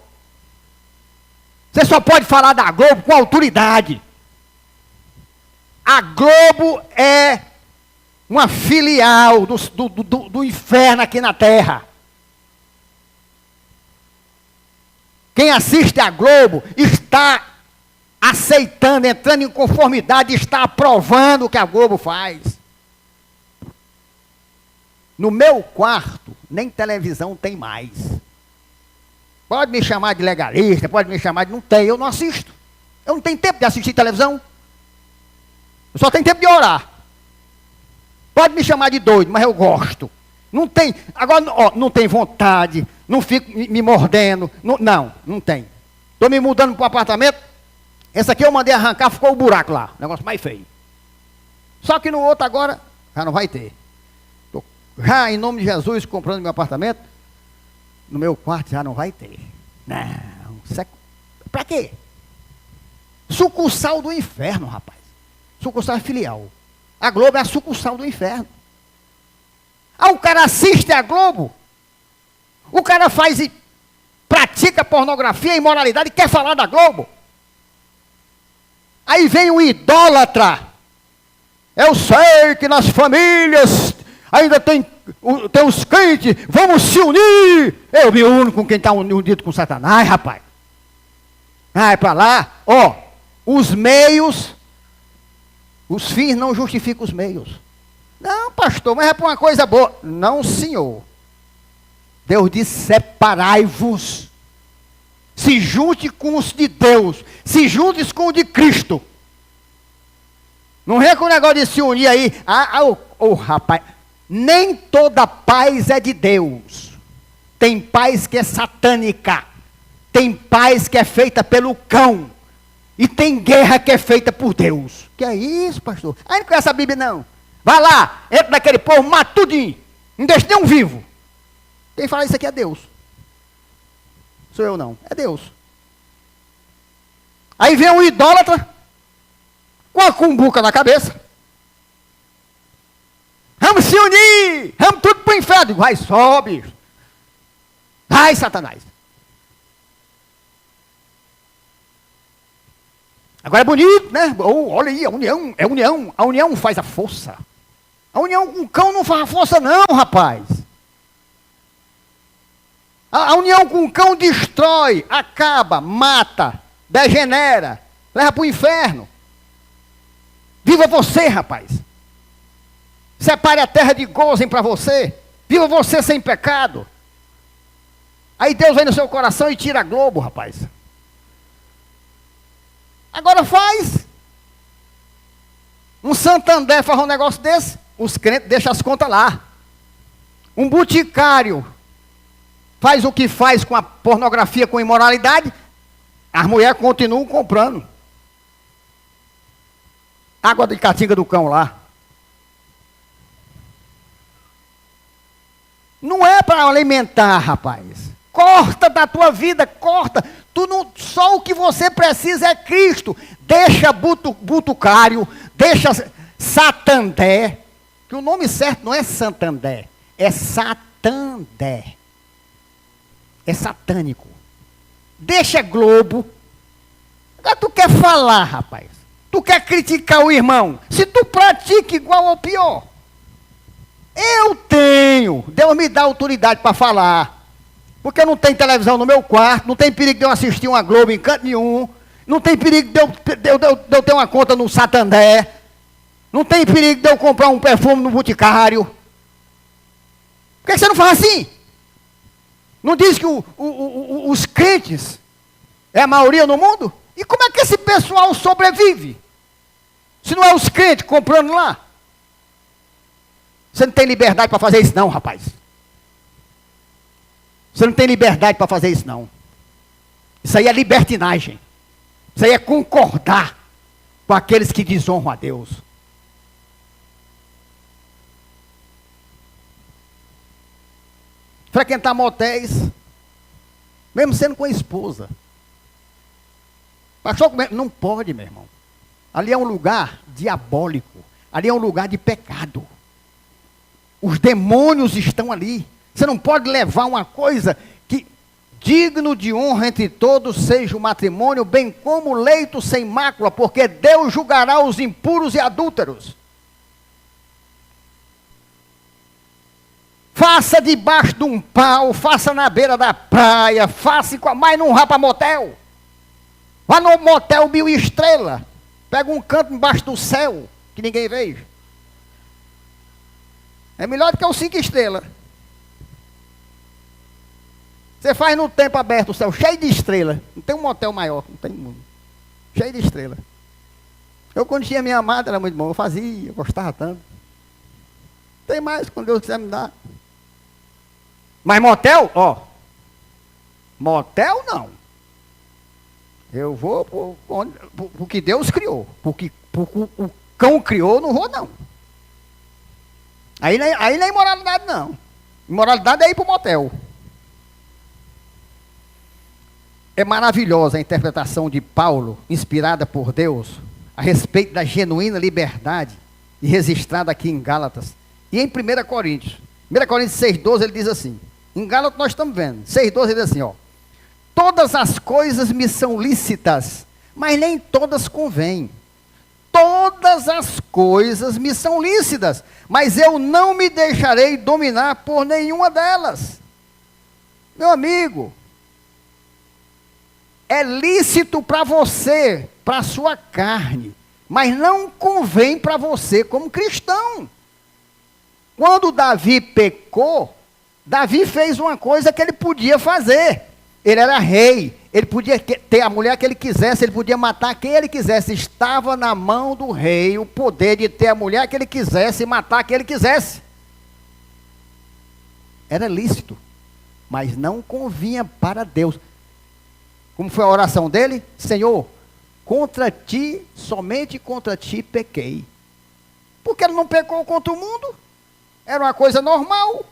Você só pode falar da Globo com autoridade. A Globo é uma filial do inferno aqui na terra. Quem assiste a Globo está aceitando, entrando em conformidade, está aprovando o que a Globo faz. No meu quarto, nem televisão tem mais. Pode me chamar de legalista, pode me chamar de... Não tem, eu não assisto. Eu não tenho tempo de assistir televisão. Eu só tenho tempo de orar. Pode me chamar de doido, mas eu gosto. Não tem, agora, ó, não tem vontade, não fico me mordendo. Não tem. Estou me mudando para o apartamento. Essa aqui eu mandei arrancar, ficou o buraco lá. Negócio mais feio. Só que no outro agora, já não vai ter. Tô já, em nome de Jesus, comprando meu apartamento. No meu quarto já não vai ter. Não. Para quê? Sucursal do inferno, rapaz. Sucursal é filial. A Globo é a sucursal do inferno. Ah, o cara assiste a Globo. O cara faz e pratica pornografia, imoralidade e quer falar da Globo. Aí vem um idólatra. Eu sei que nas famílias ainda tem os crentes, vamos se unir. Eu me uno com quem está unido com Satanás, rapaz. Vai para lá, ó, os meios, os fins não justificam os meios. Não, pastor, mas é para uma coisa boa. Não, senhor. Deus disse, separai-vos. Se junte com os de Deus. Se junte com o de Cristo. Não é com o negócio de se unir aí. Rapaz, nem toda paz é de Deus. Tem paz que é satânica. Tem paz que é feita pelo cão. E tem guerra que é feita por Deus. Que é isso, pastor? Aí não conhece a Bíblia, não. Vai lá, entra naquele povo, mata tudinho. Não deixa nenhum vivo. Quem fala isso aqui é Deus. Sou eu não, é Deus. Aí vem um idólatra, com a cumbuca na cabeça. Vamos se unir, vamos tudo para o inferno. Vai, sobe. Vai, Satanás. Agora é bonito, né? Oh, olha aí, a união, é união. A união faz a força. A união com o cão não faz a força não, rapaz. A união com o cão destrói, acaba, mata, degenera, leva para o inferno. Viva você, rapaz. Separe a terra de gozem para você. Viva você sem pecado. Aí Deus vem no seu coração e tira a Globo, rapaz. Agora faz. Um Santander faz um negócio desse, os crentes deixam as contas lá. Um boticário faz o que faz com a pornografia, com a imoralidade, as mulheres continuam comprando. Água de catinga do cão lá. Não é para alimentar, rapaz. Corta da tua vida, corta. Tu não, só o que você precisa é Cristo. Deixa butucário, deixa Satandé. Que o nome certo não é Santander, é Satandé. É satânico. Deixa Globo. Agora tu quer falar, rapaz. Tu quer criticar o irmão. Se tu pratica igual ou pior. Eu tenho. Deus me dá autoridade para falar. Porque não tem televisão no meu quarto. Não tem perigo de eu assistir uma Globo em canto nenhum. Não tem perigo de eu ter uma conta no Santander. Não tem perigo de eu comprar um perfume no boticário. Por que você não faz assim? Não diz que os crentes é a maioria no mundo? E como é que esse pessoal sobrevive? Se não é os crentes comprando lá? Você não tem liberdade para fazer isso não, rapaz. Você não tem liberdade para fazer isso não. Isso aí é libertinagem. Isso aí é concordar com aqueles que desonram a Deus. Frequentar motéis, mesmo sendo com a esposa. Pastor, não pode, meu irmão. Ali é um lugar diabólico. Ali é um lugar de pecado. Os demônios estão ali. Você não pode levar uma coisa que, digno de honra entre todos, seja o matrimônio, bem como o leito sem mácula, porque Deus julgará os impuros e adúlteros. faça debaixo de um pau, faça na beira da praia, faça, mas não vá para motel. Vá no motel 1000 estrelas. Pega um canto embaixo do céu, que ninguém veja. É melhor do que o 5 estrelas. Você faz no tempo aberto o céu, cheio de estrelas. Não tem um motel maior, não tem mundo. Cheio de estrelas. Eu, quando tinha minha amada, era muito bom. Eu fazia, eu gostava tanto. Tem mais, quando Deus quiser me dar. Mas motel, ó. Motel não. Eu vou por que Deus criou. Porque o cão criou, não vou não. Aí não é imoralidade não. Imoralidade é ir para o motel. É maravilhosa a interpretação de Paulo, inspirada por Deus, a respeito da genuína liberdade e registrada aqui em Gálatas. E em 1 Coríntios. 1 Coríntios 6,12 ele diz assim. Em Gálatas nós estamos vendo. 6,12 ele diz assim, ó. Todas as coisas me são lícitas, mas nem todas convêm. Todas as coisas me são lícitas, mas eu não me deixarei dominar por nenhuma delas. Meu amigo, é lícito para você, para a sua carne, mas não convém para você como cristão. Quando Davi pecou, Davi fez uma coisa que ele podia fazer. Ele era rei, ele podia ter a mulher que ele quisesse, ele podia matar quem ele quisesse. Estava na mão do rei o poder de ter a mulher que ele quisesse e matar quem ele quisesse. Era lícito, mas não convinha para Deus. Como foi a oração dele? Senhor, contra ti, somente contra ti pequei. Porque ele não pecou contra o mundo. Era uma coisa normal.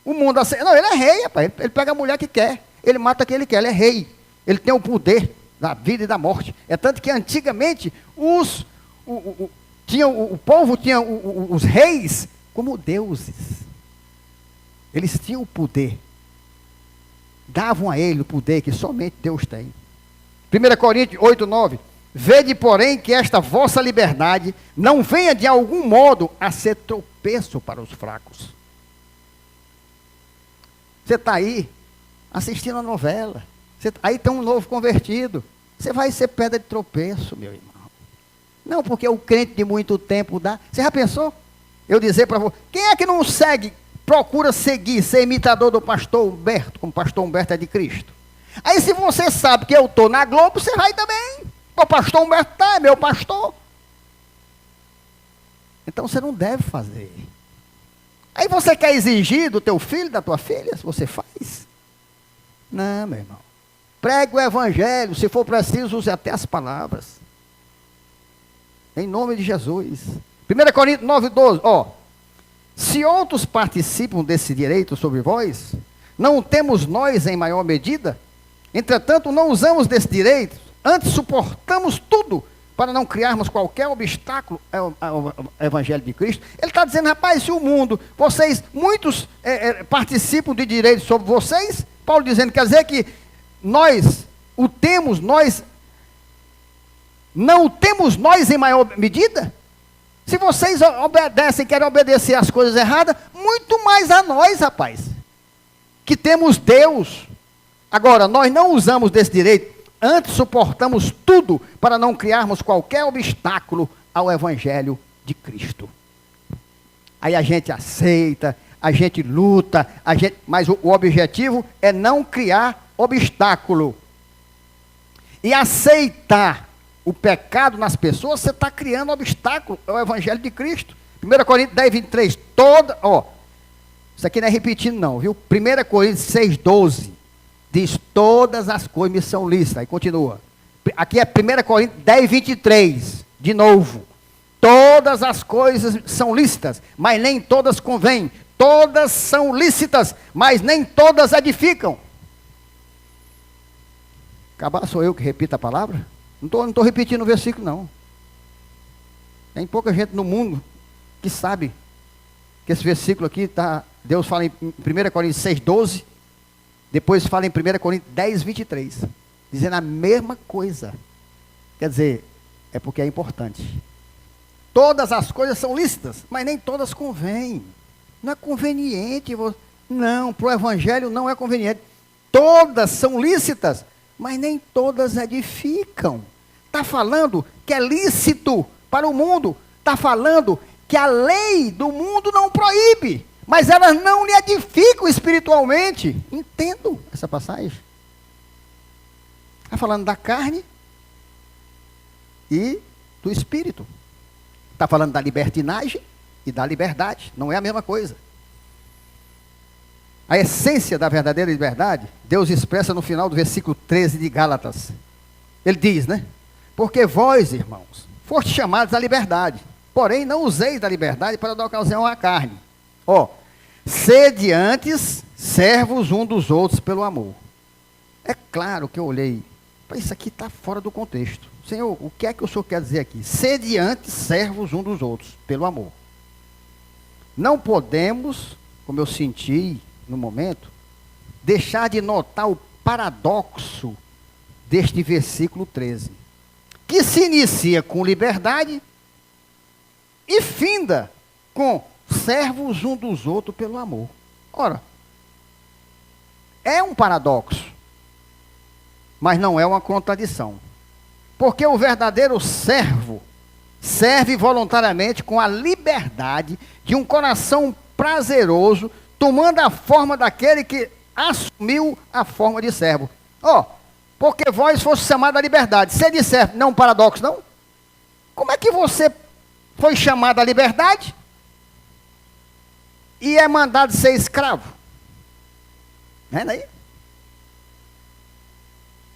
O mundo assim, não, ele é rei, rapaz. Ele pega a mulher que quer. Ele mata quem ele quer, ele é rei. Ele tem o poder da vida e da morte. É tanto que antigamente o povo tinha os reis como deuses. Eles tinham o poder. Davam a ele o poder que somente Deus tem. 1 Coríntios 8,9. Vede, porém, que esta vossa liberdade não venha de algum modo a ser tropeço para os fracos. Você está aí assistindo a novela. Aí tem um novo convertido. Você vai ser pedra de tropeço, meu irmão. Não, porque o crente de muito tempo dá. Você já pensou? Eu dizer para você, quem é que não segue, procura seguir, ser imitador do pastor Humberto, como o pastor Humberto é de Cristo? Aí se você sabe que eu estou na Globo, você vai também. O pastor Humberto é meu pastor. Então você não deve fazer. Aí você quer exigir do teu filho, da tua filha, se você faz. Não, meu irmão. Pregue o evangelho, se for preciso, use até as palavras. Em nome de Jesus. 1 Coríntios 9,12, ó. Se outros participam desse direito sobre vós, não temos nós em maior medida? Entretanto, não usamos desse direito, antes suportamos tudo, para não criarmos qualquer obstáculo ao evangelho de Cristo. Ele está dizendo, rapaz, se o mundo, muitos participam de direitos sobre vocês, Paulo dizendo, quer dizer que nós não temos nós em maior medida? Se vocês obedecem, querem obedecer às coisas erradas, muito mais a nós, rapaz, que temos Deus. Agora, nós não usamos desse direito, antes suportamos tudo para não criarmos qualquer obstáculo ao evangelho de Cristo. Aí a gente aceita, a gente luta, mas o objetivo é não criar obstáculo. E aceitar o pecado nas pessoas, você está criando obstáculo ao evangelho de Cristo. 1 Coríntios 10, 23, isso aqui não é repetindo não, viu? 1 Coríntios 6, 12, diz, todas as coisas me são lícitas. Aí continua. Aqui é 1 Coríntios 10, 23, de novo. Todas as coisas são lícitas, mas nem todas convêm. Todas são lícitas, mas nem todas edificam. Acabar sou eu que repito a palavra? Não estou repetindo o versículo, não. Tem pouca gente no mundo que sabe que esse versículo aqui está. Deus fala em 1 Coríntios 6, 12. Depois fala em 1 Coríntios 10, 23. Dizendo a mesma coisa. Quer dizer, é porque é importante. Todas as coisas são lícitas, mas nem todas convêm. Não é conveniente. Não, para o evangelho não é conveniente. Todas são lícitas, mas nem todas edificam. Está falando que é lícito para o mundo. Está falando que a lei do mundo não proíbe, mas elas não lhe edificam espiritualmente. Entendo essa passagem. Está falando da carne e do espírito. Está falando da libertinagem e da liberdade. Não é a mesma coisa. A essência da verdadeira liberdade, Deus expressa no final do versículo 13 de Gálatas. Ele diz, né? Porque vós, irmãos, fostes chamados à liberdade, porém não useis da liberdade para dar ocasião à carne. Sede antes servos um dos outros pelo amor. É claro que eu olhei, isso aqui está fora do contexto. Senhor, o que é que o Senhor quer dizer aqui? Sede antes servos um dos outros pelo amor. Não podemos, como eu senti no momento, deixar de notar o paradoxo deste versículo 13, que se inicia com liberdade e finda com servos um dos outros pelo amor. Ora, é um paradoxo, mas não é uma contradição, porque o verdadeiro servo serve voluntariamente com a liberdade de um coração prazeroso, tomando a forma daquele que assumiu a forma de servo. Porque vós foste chamado à liberdade. Sede servo, não é um paradoxo, não? Como é que você foi chamado à liberdade e é mandado ser escravo? Vendo aí?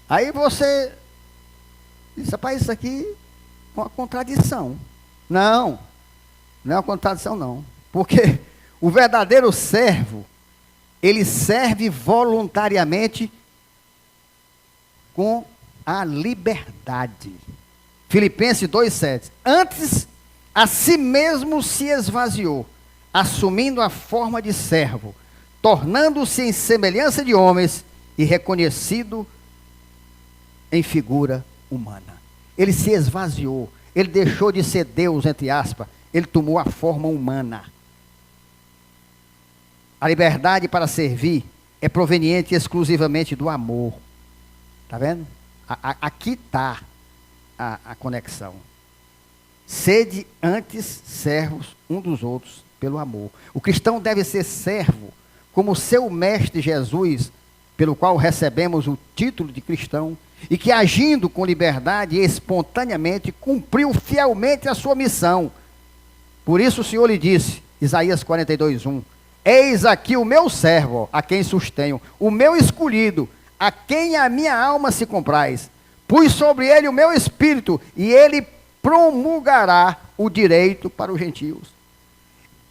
Aí você diz, rapaz, isso aqui é uma contradição. Não é uma contradição, não. Porque o verdadeiro servo, ele serve voluntariamente com a liberdade. Filipenses 2,7. Antes, a si mesmo se esvaziou, assumindo a forma de servo, tornando-se em semelhança de homens e reconhecido em figura humana. Ele se esvaziou, ele deixou de ser Deus, entre aspas, ele tomou a forma humana. A liberdade para servir é proveniente exclusivamente do amor. Está vendo? Aqui está a conexão. Sede antes servos um dos outros pelo amor. O cristão deve ser servo, como seu mestre Jesus, pelo qual recebemos o título de cristão, e que agindo com liberdade e espontaneamente, cumpriu fielmente a sua missão. Por isso o Senhor lhe disse, Isaías 42:1, eis aqui o meu servo, a quem sustenho, o meu escolhido, a quem a minha alma se compraz. Pus sobre ele o meu espírito, e ele promulgará o direito para os gentios.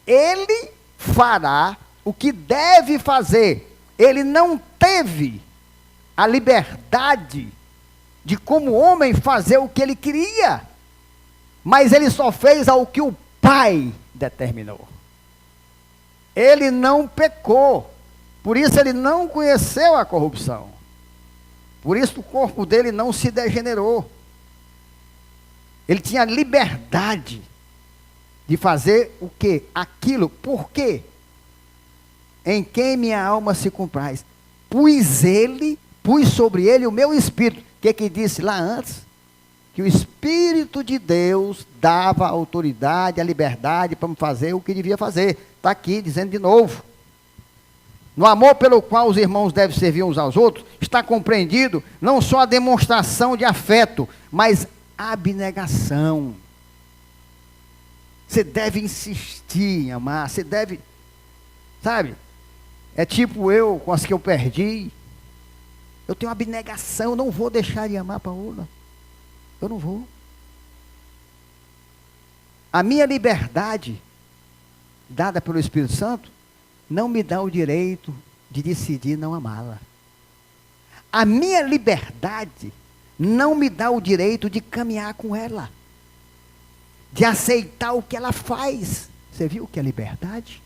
Ele fará o que deve fazer. Ele não teve a liberdade de, como homem, fazer o que ele queria, mas ele só fez ao que o Pai determinou. Ele não pecou, por isso ele não conheceu a corrupção, por isso o corpo dele não se degenerou. Ele tinha liberdade de fazer o quê? Aquilo. Por quê? Em quem minha alma se compraz. Pus sobre ele o meu espírito. O que disse lá antes? Que o Espírito de Deus dava a autoridade, a liberdade para fazer o que devia fazer. Está aqui dizendo de novo. No amor pelo qual os irmãos devem servir uns aos outros, está compreendido não só a demonstração de afeto, mas a abnegação. Você deve insistir em amar, você deve, sabe? É tipo eu, com as que eu perdi. Eu tenho abnegação, eu não vou deixar de amar a Paola. Eu não vou. A minha liberdade, dada pelo Espírito Santo, não me dá o direito de decidir não amá-la. A minha liberdade não me dá o direito de caminhar com ela, de aceitar o que ela faz. Você viu o que é liberdade?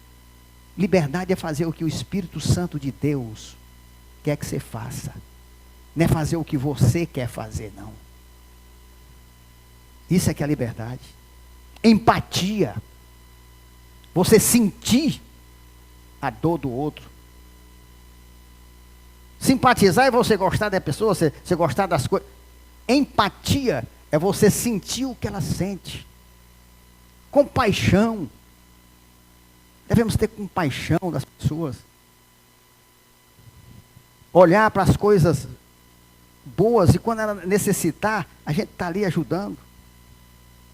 Liberdade é fazer o que o Espírito Santo de Deus quer que você faça. Não é fazer o que você quer fazer, não. Isso é que é a liberdade. Empatia. Você sentir a dor do outro. Simpatizar é você gostar da pessoa, você gostar das coisas. Empatia é você sentir o que ela sente. Compaixão. Devemos ter compaixão das pessoas. Olhar para as coisas boas e quando ela necessitar, a gente está ali ajudando.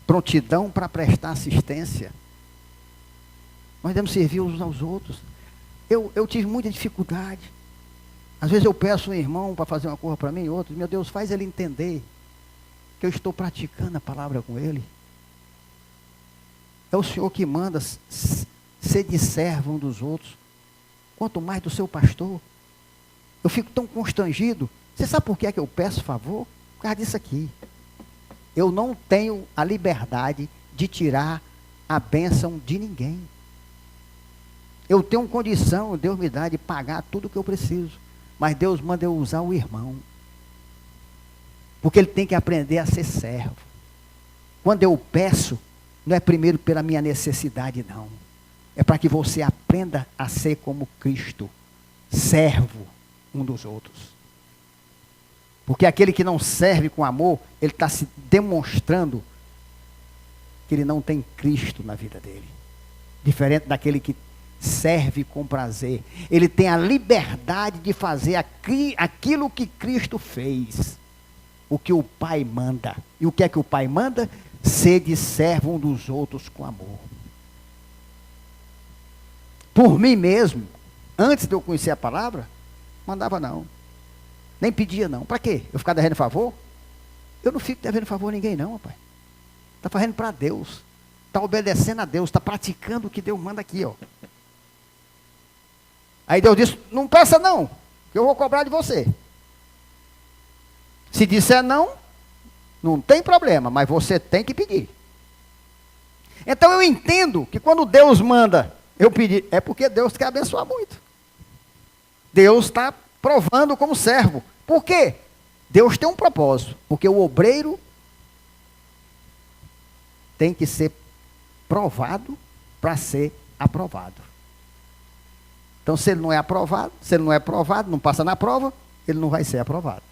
Prontidão para prestar assistência. Nós devemos servir uns aos outros. Eu tive muita dificuldade. Às vezes eu peço um irmão para fazer uma coisa para mim, outro, meu Deus, faz ele entender que eu estou praticando a palavra com ele. É o Senhor que manda ser de servo um dos outros. Quanto mais do seu pastor. Eu fico tão constrangido. Você sabe por que é que eu peço favor? Por causa disso aqui. Eu não tenho a liberdade de tirar a bênção de ninguém. Eu tenho condição, Deus me dá de pagar tudo o que eu preciso. Mas Deus manda eu usar o irmão. Porque ele tem que aprender a ser servo. Quando eu peço, não é primeiro pela minha necessidade, não. É para que você aprenda a ser como Cristo. Servo um dos outros. Porque aquele que não serve com amor, ele está se demonstrando que ele não tem Cristo na vida dele. Diferente daquele que serve com prazer. Ele tem a liberdade de fazer aquilo que Cristo fez. O que o Pai manda. E o que é que o Pai manda? Sede servo um dos outros com amor. Por mim mesmo, antes de eu conhecer a palavra, mandava não. Nem pedia não. Para quê? Eu ficar devendo favor? Eu não fico devendo favor a ninguém não, rapaz. Está fazendo para Deus. Está obedecendo a Deus. Está praticando o que Deus manda aqui, ó. Aí Deus disse, não peça não, que eu vou cobrar de você. Se disser não, não tem problema, mas você tem que pedir. Então eu entendo que quando Deus manda eu pedir, é porque Deus quer abençoar muito. Deus está provando como servo. Por quê? Deus tem um propósito, porque o obreiro tem que ser provado para ser aprovado. Então, se ele não é aprovado, não passa na prova, ele não vai ser aprovado.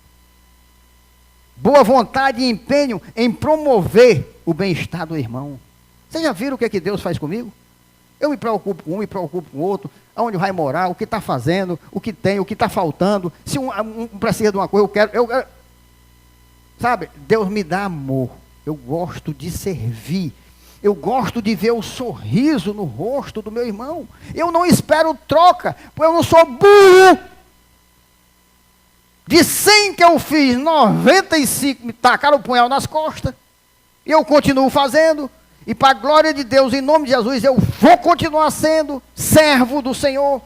Boa vontade e empenho em promover o bem-estar do irmão. Vocês já viram o que é que Deus faz comigo? Eu me preocupo com um, me preocupo com o outro, aonde vai morar, o que está fazendo, o que tem, o que está faltando. Se um precisa de uma coisa, eu quero. Sabe, Deus me dá amor. Eu gosto de servir. Eu gosto de ver o sorriso no rosto do meu irmão. Eu não espero troca, porque eu não sou burro. De 100 que eu fiz, 95 me tacaram o punhal nas costas. E eu continuo fazendo. E para a glória de Deus, em nome de Jesus, eu vou continuar sendo servo do Senhor.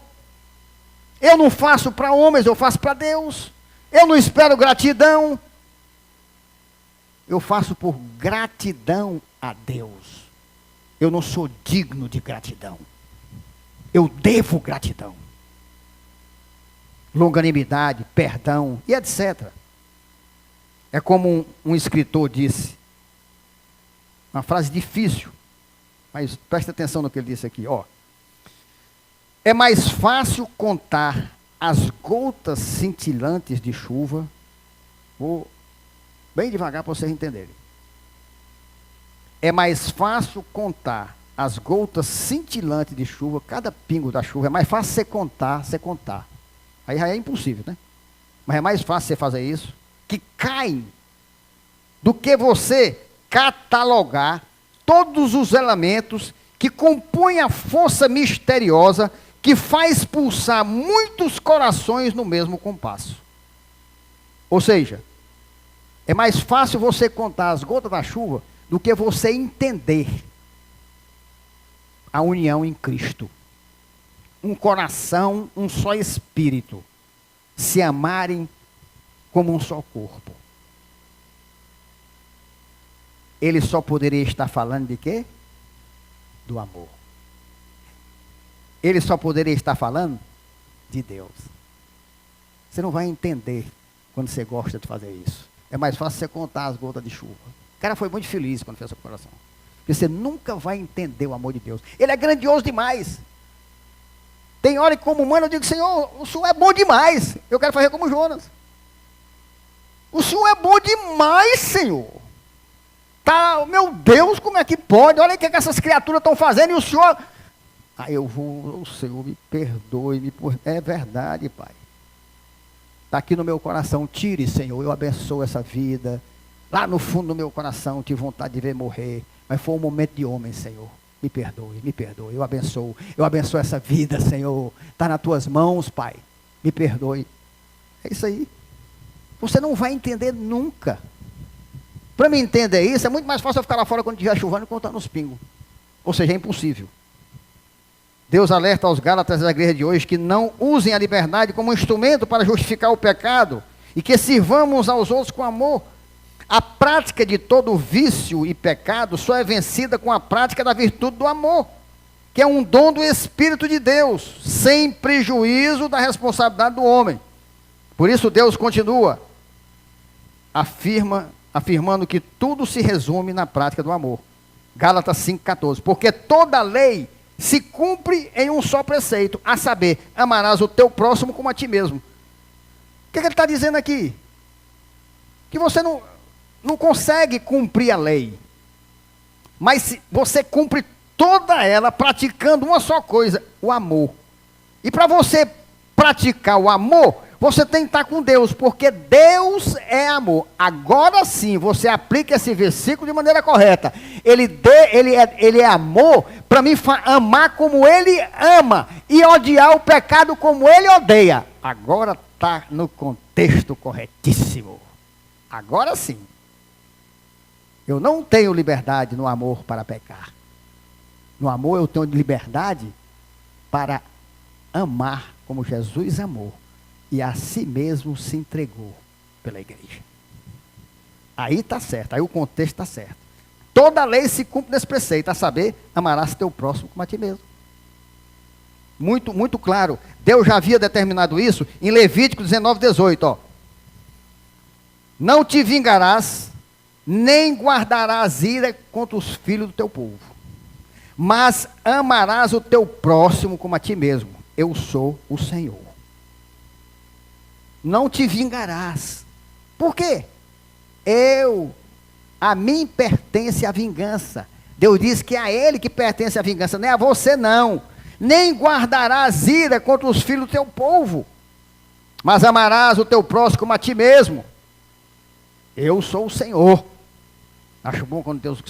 Eu não faço para homens, eu faço para Deus. Eu não espero gratidão. Eu faço por gratidão a Deus. Eu não sou digno de gratidão. Eu devo gratidão. Longanimidade, perdão e etc. É como um escritor disse. Uma frase difícil. Mas presta atenção no que ele disse aqui. Ó. É mais fácil contar as gotas cintilantes de chuva. Vou bem devagar para vocês entenderem. É mais fácil contar as gotas cintilantes de chuva, cada pingo da chuva, é mais fácil você contar. Aí já é impossível, né? Mas é mais fácil você fazer isso, que caem, do que você catalogar todos os elementos que compõem a força misteriosa que faz pulsar muitos corações no mesmo compasso. Ou seja, é mais fácil você contar as gotas da chuva do que você entender a união em Cristo. Um coração, um só espírito, se amarem como um só corpo. Ele só poderia estar falando de quê? Do amor. Ele só poderia estar falando de Deus. Você não vai entender quando você gosta de fazer isso. É mais fácil você contar as gotas de chuva. O cara foi muito feliz quando fez seu coração. Porque você nunca vai entender o amor de Deus. Ele é grandioso demais. Tem hora que, como humano, eu digo, Senhor, o Senhor é bom demais. Eu quero fazer como Jonas. O Senhor é bom demais, Senhor. Tá, meu Deus, como é que pode? Olha o que essas criaturas estão fazendo e o Senhor... Aí eu vou, o Senhor me perdoe, é verdade, Pai. Está aqui no meu coração, tire, Senhor, eu abençoo essa vida. Lá no fundo do meu coração, tive vontade de ver morrer, mas foi um momento de homem, Senhor. Me perdoe, eu abençoo essa vida, Senhor. Está nas tuas mãos, Pai. Me perdoe. É isso aí. Você não vai entender nunca. Para me entender isso, é muito mais fácil eu ficar lá fora quando estiver chovendo e contar nos pingos. Ou seja, é impossível. Deus alerta aos Gálatas da igreja de hoje que não usem a liberdade como instrumento para justificar o pecado e que sirvamos aos outros com amor. A prática de todo vício e pecado só é vencida com a prática da virtude do amor, que é um dom do Espírito de Deus, sem prejuízo da responsabilidade do homem. Por isso Deus continua, afirmando que tudo se resume na prática do amor. Gálatas 5,14. Porque toda lei se cumpre em um só preceito, a saber, amarás o teu próximo como a ti mesmo. O que ele está dizendo aqui? Que você não consegue cumprir a lei, mas você cumpre toda ela praticando uma só coisa, o amor. E para você praticar o amor, você tem que estar com Deus, porque Deus é amor. Agora sim, você aplica esse versículo de maneira correta. Ele é amor para me amar como Ele ama e odiar o pecado como Ele odeia. Agora está no contexto corretíssimo. Agora sim. Eu não tenho liberdade no amor para pecar. No amor eu tenho liberdade para amar como Jesus amou. E a si mesmo se entregou pela igreja. Aí está certo, aí o contexto está certo. Toda lei se cumpre nesse preceito, a saber, amarás teu próximo como a ti mesmo. Muito, muito claro. Deus já havia determinado isso em Levítico 19:18. Ó. Não te vingarás, nem guardarás ira contra os filhos do teu povo, mas amarás o teu próximo como a ti mesmo. Eu sou o Senhor. Não te vingarás. Por quê? A mim pertence a vingança. Deus diz que é a Ele que pertence a vingança, não é a você não. Nem guardarás ira contra os filhos do teu povo, mas amarás o teu próximo como a ti mesmo. Eu sou o Senhor. Acho bom quando Deus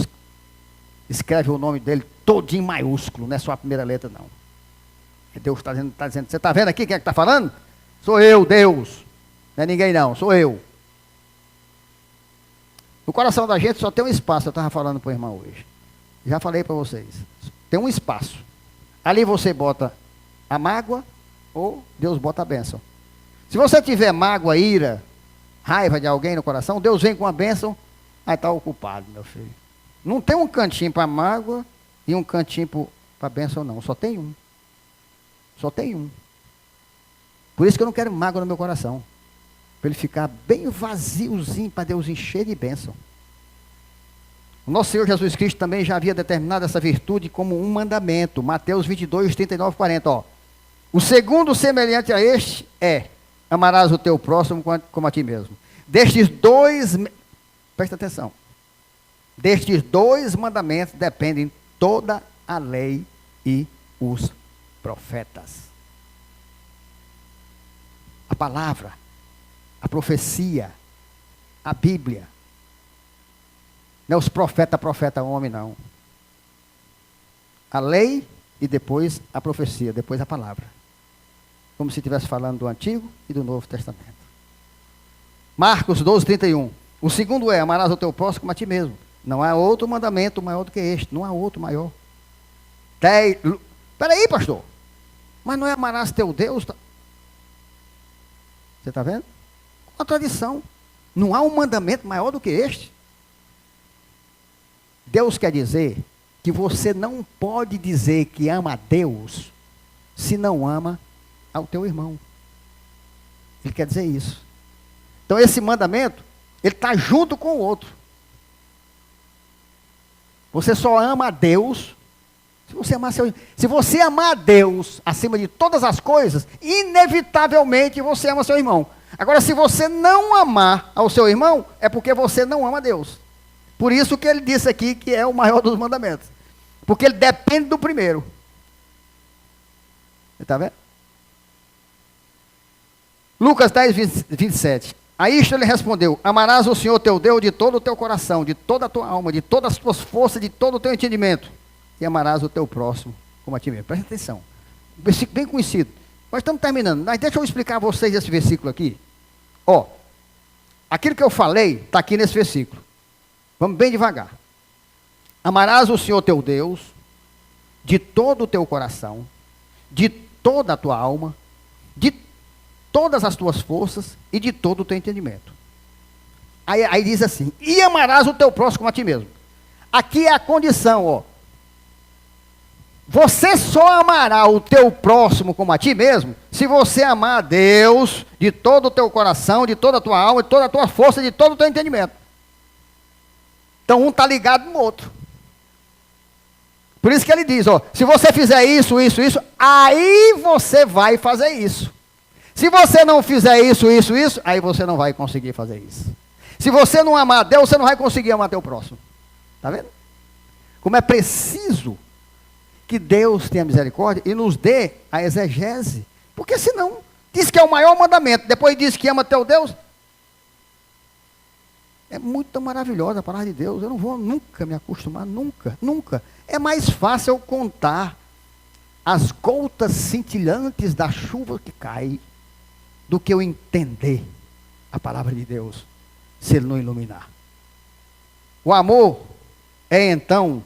escreve o nome dele todo em maiúsculo, não é só a primeira letra não. Deus está dizendo, você está vendo aqui quem é que está falando? Sou eu, Deus. Não é ninguém não, sou eu. No coração da gente só tem um espaço, eu estava falando para o irmão hoje. Já falei para vocês. Tem um espaço. Ali você bota a mágoa ou Deus bota a bênção. Se você tiver mágoa, ira, raiva de alguém no coração, Deus vem com a bênção, aí está ocupado, meu filho. Não tem um cantinho para mágoa e um cantinho para a bênção não, só tem um. Só tem um. Por isso que eu não quero mágoa no meu coração. Para ele ficar bem vaziozinho, para Deus encher de bênção. O nosso Senhor Jesus Cristo também já havia determinado essa virtude como um mandamento. Mateus 22, 39, 40. Ó. O segundo semelhante a este é: amarás o teu próximo como a ti mesmo. Destes dois, presta atenção. Destes dois mandamentos dependem toda a lei e os profetas. A palavra, a profecia, a Bíblia. Não é os profeta homem, não. A lei e depois a profecia, depois a palavra. Como se estivesse falando do Antigo e do Novo Testamento. Marcos 12, 31. O segundo é: amarás o teu próximo como a ti mesmo. Não há outro mandamento maior do que este. Não há outro maior. Peraí, pastor. Mas não é amarás teu Deus? Você está vendo? Contradição. Não há um mandamento maior do que este. Deus quer dizer que você não pode dizer que ama a Deus se não ama ao teu irmão. Ele quer dizer isso. Então esse mandamento, ele está junto com o outro. Você só ama a Deus Se você amar a Deus acima de todas as coisas, inevitavelmente você ama seu irmão. Agora, se você não amar ao seu irmão, é porque você não ama a Deus. Por isso que ele disse aqui que é o maior dos mandamentos. Porque ele depende do primeiro. Você está vendo? Lucas 10, 27. A isto ele respondeu: amarás o Senhor teu Deus de todo o teu coração, de toda a tua alma, de todas as tuas forças, de todo o teu entendimento. E amarás o teu próximo como a ti mesmo. Presta atenção. Um versículo bem conhecido. Nós estamos terminando. Mas deixa eu explicar a vocês esse versículo aqui. Ó, aquilo que eu falei está aqui nesse versículo. Vamos bem devagar. Amarás o Senhor teu Deus de todo o teu coração, de toda a tua alma, de todas as tuas forças e de todo o teu entendimento. Aí diz assim: e amarás o teu próximo como a ti mesmo. Aqui é a condição, ó. Você só amará o teu próximo como a ti mesmo se você amar a Deus de todo o teu coração, de toda a tua alma, de toda a tua força, de todo o teu entendimento. Então um está ligado no outro. Por isso que ele diz, ó, se você fizer isso, aí você vai fazer isso. Se você não fizer isso, aí você não vai conseguir fazer isso. Se você não amar a Deus, você não vai conseguir amar teu próximo. Está vendo? Como é preciso que Deus tenha misericórdia e nos dê a exegese. Porque senão, diz que é o maior mandamento, depois diz que ama teu Deus. É muito maravilhosa a palavra de Deus. Eu não vou nunca me acostumar, nunca. É mais fácil eu contar as gotas cintilantes da chuva que cai do que eu entender a palavra de Deus, se ele não iluminar. O amor é então...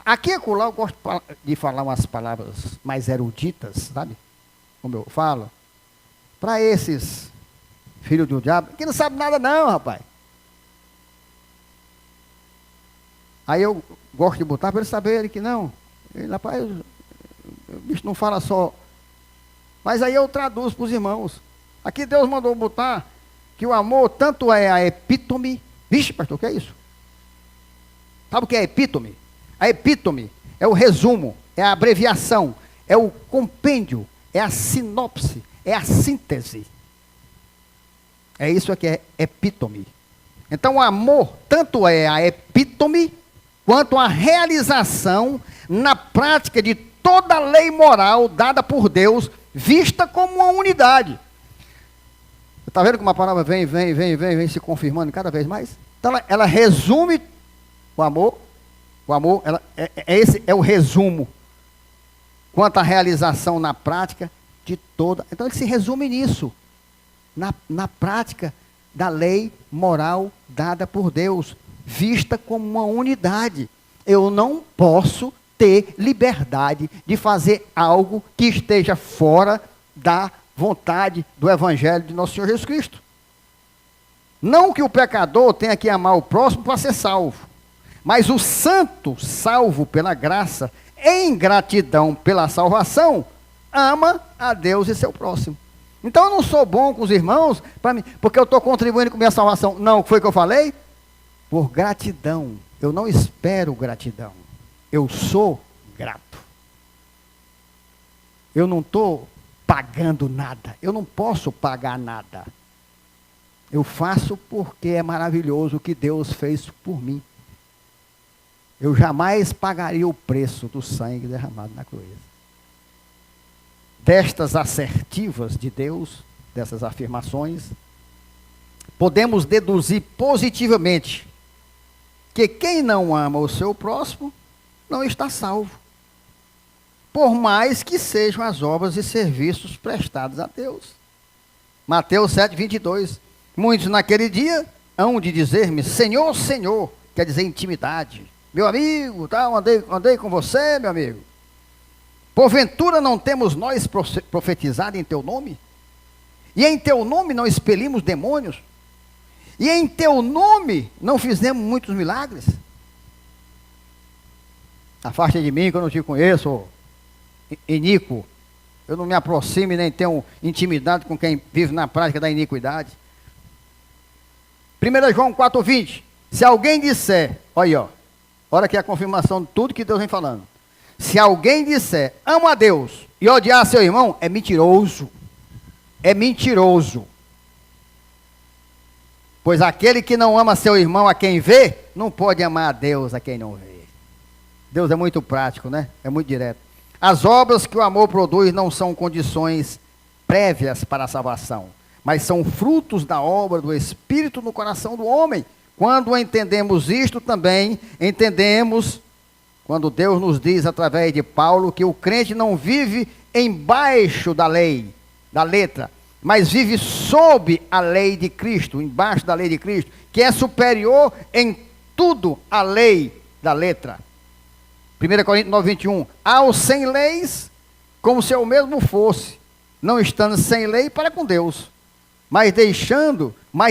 Aqui e acolá eu gosto de falar umas palavras mais eruditas, sabe? Como eu falo. Para esses filhos do diabo, que não sabe nada não, rapaz. Aí eu gosto de botar para eles saberem que não. Ele, rapaz, o bicho não fala só. Mas aí eu traduzo para os irmãos. Aqui Deus mandou botar que o amor tanto é a epítome. Vixe, pastor, o que é isso? Sabe o que é epítome? A epítome é o resumo, é a abreviação, é o compêndio, é a sinopse, é a síntese. É isso que é epítome. Então o amor tanto é a epítome, quanto a realização na prática de toda a lei moral dada por Deus, vista como uma unidade. Você está vendo como a palavra vem se confirmando cada vez mais? Então ela resume o amor. O amor, esse é o resumo quanto à realização na prática de toda. Então ele se resume nisso, na prática da lei moral dada por Deus, vista como uma unidade. Eu não posso ter liberdade de fazer algo que esteja fora da vontade do Evangelho de nosso Senhor Jesus Cristo. Não que o pecador tenha que amar o próximo para ser salvo. Mas o santo, salvo pela graça, em gratidão pela salvação, ama a Deus e seu próximo. Então eu não sou bom com os irmãos, porque eu estou contribuindo com minha salvação. Não, o que foi que eu falei? Por gratidão. Eu não espero gratidão. Eu sou grato. Eu não estou pagando nada. Eu não posso pagar nada. Eu faço porque é maravilhoso o que Deus fez por mim. Eu jamais pagaria o preço do sangue derramado na cruz. Destas assertivas de Deus, dessas afirmações, podemos deduzir positivamente que quem não ama o seu próximo não está salvo, por mais que sejam as obras e serviços prestados a Deus. Mateus 7, 22. Muitos naquele dia hão de dizer-me: Senhor, Senhor, quer dizer intimidade. Meu amigo, tá, andei com você, meu amigo. Porventura não temos nós profetizado em teu nome? E em teu nome não expelimos demônios? E em teu nome não fizemos muitos milagres? Afasta de mim que eu não te conheço, iníquo. Eu não me aproximo e nem tenho intimidade com quem vive na prática da iniquidade. 1 João 4,20. Se alguém disser, olha, Olha aqui a confirmação de tudo que Deus vem falando. Se alguém disser, amo a Deus, e odiar seu irmão, é mentiroso. É mentiroso. Pois aquele que não ama seu irmão a quem vê, não pode amar a Deus a quem não vê. Deus é muito prático, né? É muito direto. As obras que o amor produz não são condições prévias para a salvação, mas são frutos da obra do Espírito no coração do homem. Quando entendemos isto, também entendemos, quando Deus nos diz através de Paulo, que o crente não vive embaixo da lei, da letra, mas vive sob a lei de Cristo, embaixo da lei de Cristo, que é superior em tudo à lei da letra. 1 Coríntios 9, 21. Aos sem leis, como se eu mesmo fosse, não estando sem lei para com Deus, mas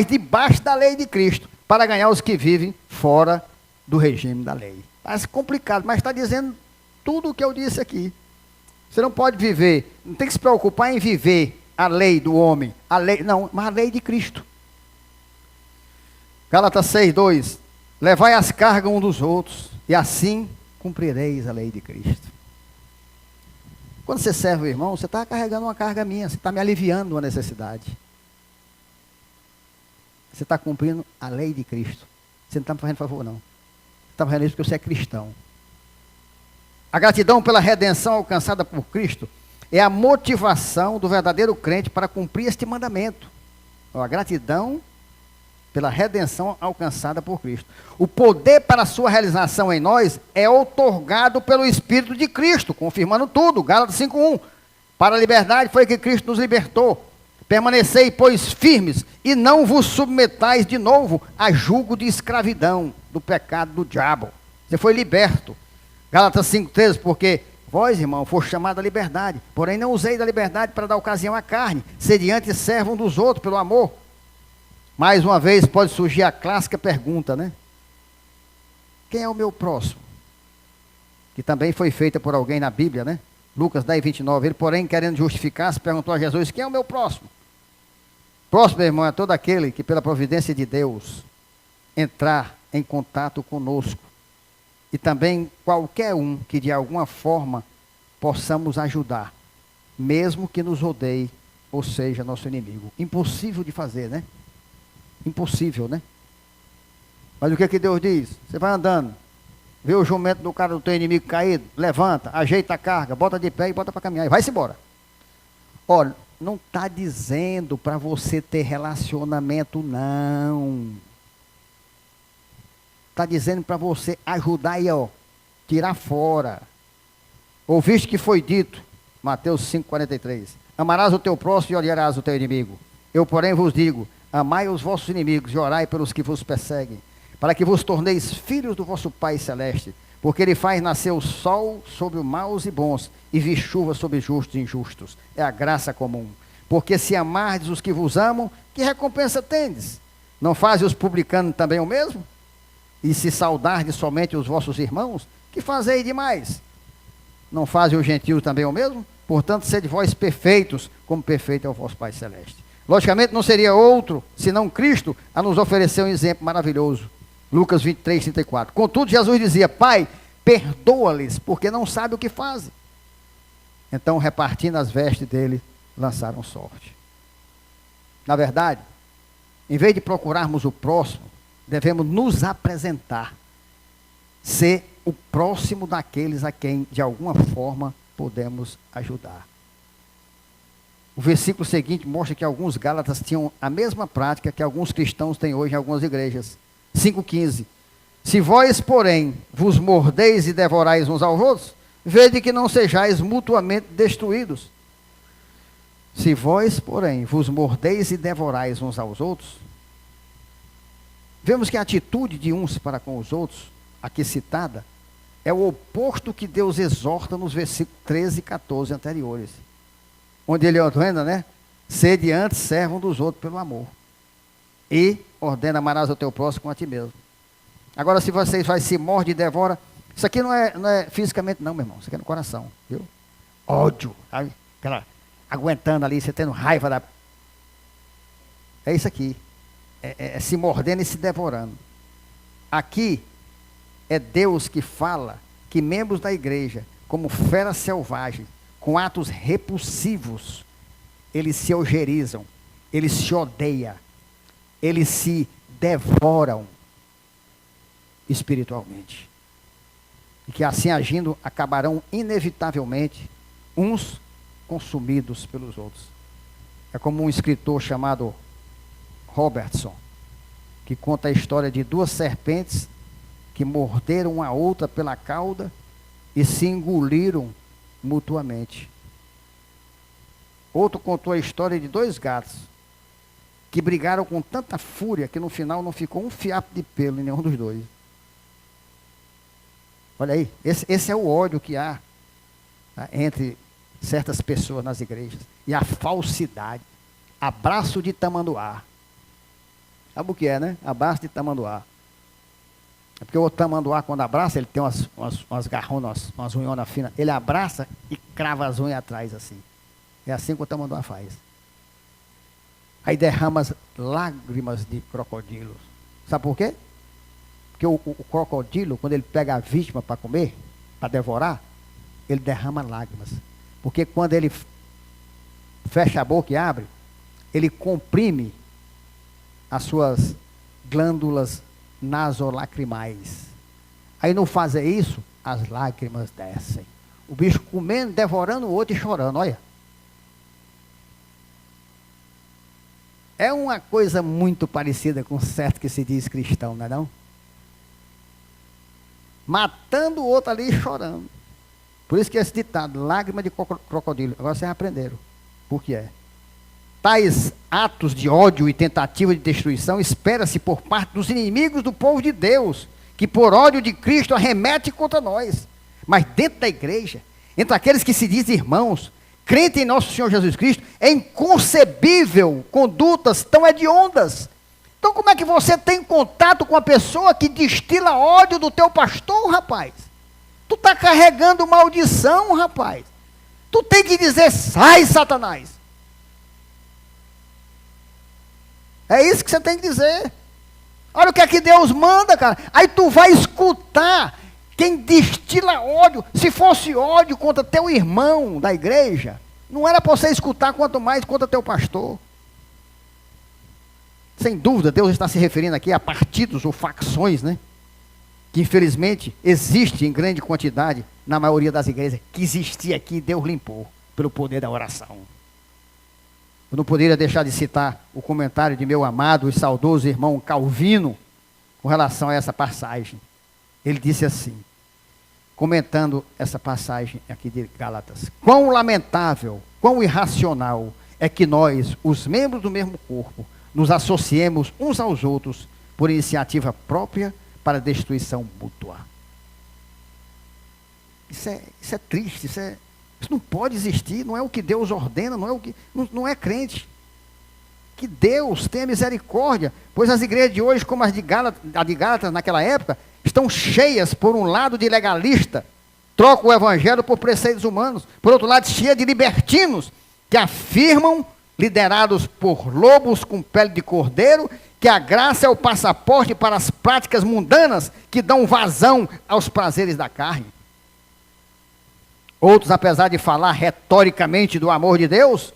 debaixo da lei de Cristo, para ganhar os que vivem fora do regime da lei. Parece complicado, mas está dizendo tudo o que eu disse aqui. Você não pode viver, não tem que se preocupar em viver a lei do homem, a lei, não, mas a lei de Cristo. Gálatas 6, 2. Levai as cargas uns dos outros, e assim cumprireis a lei de Cristo. Quando você serve o irmão, você está carregando uma carga minha, você está me aliviando uma necessidade. Você está cumprindo a lei de Cristo. Você não está me fazendo favor, não. Você está fazendo isso porque você é cristão. A gratidão pela redenção alcançada por Cristo é a motivação do verdadeiro crente para cumprir este mandamento. A gratidão pela redenção alcançada por Cristo. O poder para a sua realização em nós é outorgado pelo Espírito de Cristo, confirmando tudo. Gálatas 5:1. Para a liberdade foi que Cristo nos libertou. Permanecei, pois, firmes, e não vos submetais de novo a julgo de escravidão, do pecado do diabo. Você foi liberto. Gálatas 5:13, porque vós, irmão, foste chamados à liberdade, porém não usei da liberdade para dar ocasião à carne, sede antes servo um dos outros pelo amor. Mais uma vez pode surgir a clássica pergunta, né? Quem é o meu próximo? Que também foi feita por alguém na Bíblia, né? Lucas 10, 29. Ele, porém, querendo justificar-se, perguntou a Jesus, quem é o meu próximo? Próximo, meu irmão, é todo aquele que, pela providência de Deus, entrar em contato conosco. E também qualquer um que, de alguma forma, possamos ajudar, mesmo que nos odeie, ou seja, nosso inimigo. Impossível de fazer, né? Impossível, né? Mas o que Deus diz? Você vai andando, vê o jumento do cara do teu inimigo caído, levanta, ajeita a carga, bota de pé e bota para caminhar, e vai-se embora. Olha, não está dizendo para você ter relacionamento, não. Está dizendo para você ajudar aí, ó, tirar fora. Ouviste que foi dito, Mateus 5,43, amarás o teu próximo e odiarás o teu inimigo. Eu, porém, vos digo, amai os vossos inimigos e orai pelos que vos perseguem, para que vos torneis filhos do vosso Pai Celeste, porque Ele faz nascer o sol sobre os maus e bons, e vir chuva sobre justos e injustos. É a graça comum. Porque se amardes os que vos amam, que recompensa tendes? Não fazem os publicanos também o mesmo? E se saudardes somente os vossos irmãos, que fazei demais? Não fazem os gentios também o mesmo? Portanto, sede vós perfeitos, como perfeito é o vosso Pai Celeste. Logicamente não seria outro, senão Cristo, a nos oferecer um exemplo maravilhoso. Lucas 23, 34. Contudo, Jesus dizia, Pai, perdoa-lhes, porque não sabem o que fazem. Então, repartindo as vestes dele, lançaram sorte. Na verdade, em vez de procurarmos o próximo, devemos nos apresentar, ser o próximo daqueles a quem, de alguma forma, podemos ajudar. O versículo seguinte mostra que alguns gálatas tinham a mesma prática que alguns cristãos têm hoje em algumas igrejas. 5,15. Se vós, porém, vos mordeis e devorais uns aos outros, vede que não sejais mutuamente destruídos. Se vós, porém, vos mordeis e devorais uns aos outros, vemos que a atitude de uns para com os outros, aqui citada, é o oposto que Deus exorta nos versículos 13 e 14 anteriores. Onde ele ordena, né? Sede antes servo um dos outros pelo amor. E ordena, amarás o teu próximo como a ti mesmo. Agora, se vocês vai se morde e devora, isso aqui não é fisicamente não, meu irmão. Isso aqui é no coração, viu? Ódio, sabe? Aquela, aguentando ali, você tendo raiva da... É isso aqui. É se mordendo e se devorando. Aqui é Deus que fala que membros da igreja, como feras selvagens, com atos repulsivos, eles se algerizam, eles se odeiam, eles se devoram espiritualmente. E que assim agindo, acabarão inevitavelmente uns consumidos pelos outros. É como um escritor chamado Robertson, que conta a história de duas serpentes que morderam uma outra pela cauda e se engoliram mutuamente. Outro contou a história de dois gatos que brigaram com tanta fúria que no final não ficou um fiapo de pelo em nenhum dos dois. Olha aí, esse é o ódio que há, tá, entre certas pessoas nas igrejas. E a falsidade. Abraço de tamanduá. Sabe o que é, né? Abraço de tamanduá. É porque o tamanduá, quando abraça, ele tem umas garronas, umas unhonas finas. Ele abraça e crava as unhas atrás, assim. É assim que o tamanduá faz. Aí derrama as lágrimas de crocodilo. Sabe por quê? Porque o crocodilo, quando ele pega a vítima para comer, para devorar, ele derrama lágrimas. Porque quando ele fecha a boca e abre, ele comprime as suas glândulas nasolacrimais. Aí no fazer isso, as lágrimas descem. O bicho comendo, devorando o outro e chorando, olha. É uma coisa muito parecida com certo que se diz cristão, não é não? Matando o outro ali e chorando. Por isso que esse ditado, lágrima de crocodilo, agora vocês aprenderam. Por que é? Tais atos de ódio e tentativa de destruição espera-se por parte dos inimigos do povo de Deus, que por ódio de Cristo arremete contra nós. Mas dentro da igreja, entre aqueles que se dizem irmãos, crentes em nosso Senhor Jesus Cristo, é inconcebível condutas tão hediondas. Então como é que você tem contato com a pessoa que destila ódio do teu pastor, rapaz? Tu está carregando maldição, rapaz. Tu tem que dizer, sai, Satanás. É isso que você tem que dizer. Olha o que é que Deus manda, cara. Aí tu vai escutar quem destila ódio. Se fosse ódio contra teu irmão da igreja, não era para você escutar, quanto mais contra teu pastor. Sem dúvida, Deus está se referindo aqui a partidos ou facções, né? Que infelizmente existe em grande quantidade na maioria das igrejas. Que existia aqui, Deus limpou pelo poder da oração. Eu não poderia deixar de citar o comentário de meu amado e saudoso irmão Calvino com relação a essa passagem. Ele disse assim, comentando essa passagem aqui de Gálatas: quão lamentável, quão irracional é que nós, os membros do mesmo corpo, nos associemos uns aos outros por iniciativa própria para destruição mútua. Isso é triste, isso não pode existir, não é o que Deus ordena, não é crente. Que Deus tenha misericórdia, pois as igrejas de hoje, como a de Gálatas naquela época, estão cheias, por um lado, de legalista, trocam o evangelho por preceitos humanos, por outro lado, cheia de libertinos, que afirmam, liderados por lobos com pele de cordeiro, que a graça é o passaporte para as práticas mundanas que dão vazão aos prazeres da carne. Outros, apesar de falar retoricamente do amor de Deus,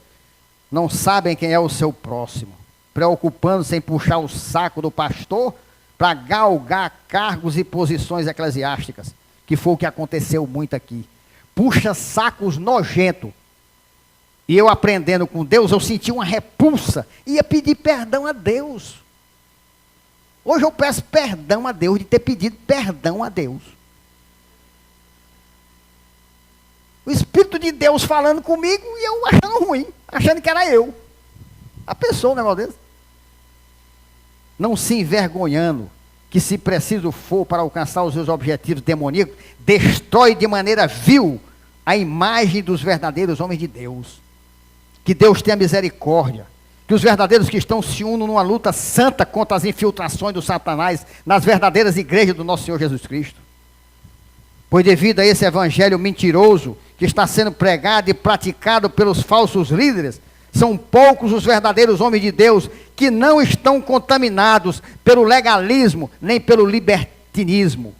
não sabem quem é o seu próximo, preocupando-se em puxar o saco do pastor para galgar cargos e posições eclesiásticas, que foi o que aconteceu muito aqui. Puxa sacos nojentos. E eu aprendendo com Deus, eu senti uma repulsa, ia pedir perdão a Deus. Hoje eu peço perdão a Deus, de ter pedido perdão a Deus. O Espírito de Deus falando comigo e eu achando ruim, achando que era eu. A pessoa, um negócio desse. Não se envergonhando, que se preciso for para alcançar os seus objetivos demoníacos, destrói de maneira vil a imagem dos verdadeiros homens de Deus. Que Deus tenha misericórdia. Que os verdadeiros cristãos se unam numa luta santa contra as infiltrações do Satanás nas verdadeiras igrejas do nosso Senhor Jesus Cristo. Pois devido a esse evangelho mentiroso que está sendo pregado e praticado pelos falsos líderes, são poucos os verdadeiros homens de Deus que não estão contaminados pelo legalismo nem pelo libertinismo.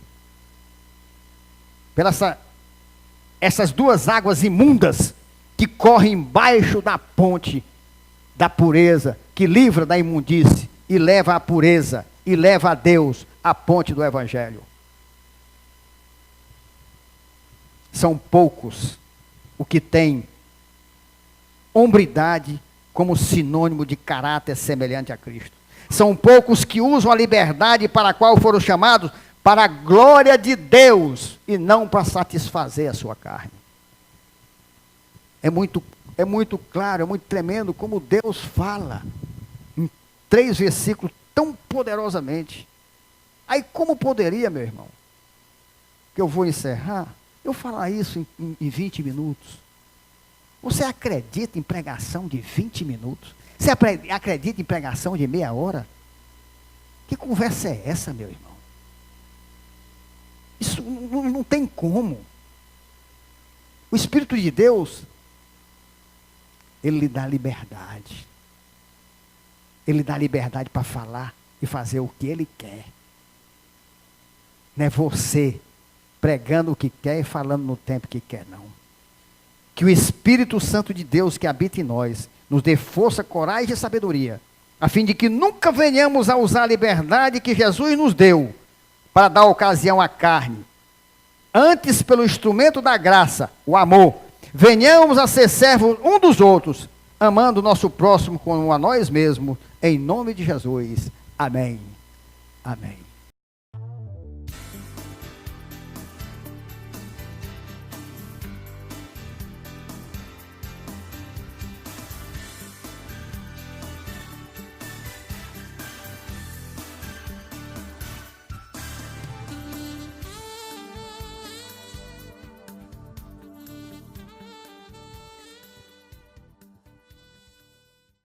essas duas águas imundas que correm embaixo da ponte da pureza, que livra da imundície e leva à pureza e leva a Deus, a ponte do Evangelho. São poucos o que tem hombridade como sinônimo de caráter semelhante a Cristo. São poucos que usam a liberdade para a qual foram chamados para a glória de Deus e não para satisfazer a sua carne. É muito claro, é muito tremendo como Deus fala em 3 versículos tão poderosamente. Aí como poderia, meu irmão, que eu vou encerrar, eu falar isso em 20 minutos? Você acredita em pregação de 20 minutos? Você acredita em pregação de meia hora? Que conversa é essa, meu irmão? Isso não tem como. O Espírito de Deus, Ele lhe dá liberdade. Ele dá liberdade para falar e fazer o que Ele quer. Não é você pregando o que quer e falando no tempo que quer, não. Que o Espírito Santo de Deus que habita em nós nos dê força, coragem e sabedoria, a fim de que nunca venhamos a usar a liberdade que Jesus nos deu para dar ocasião à carne. Antes, pelo instrumento da graça, o amor, venhamos a ser servos um dos outros, amando o nosso próximo como a nós mesmos, em nome de Jesus. Amém. Amém.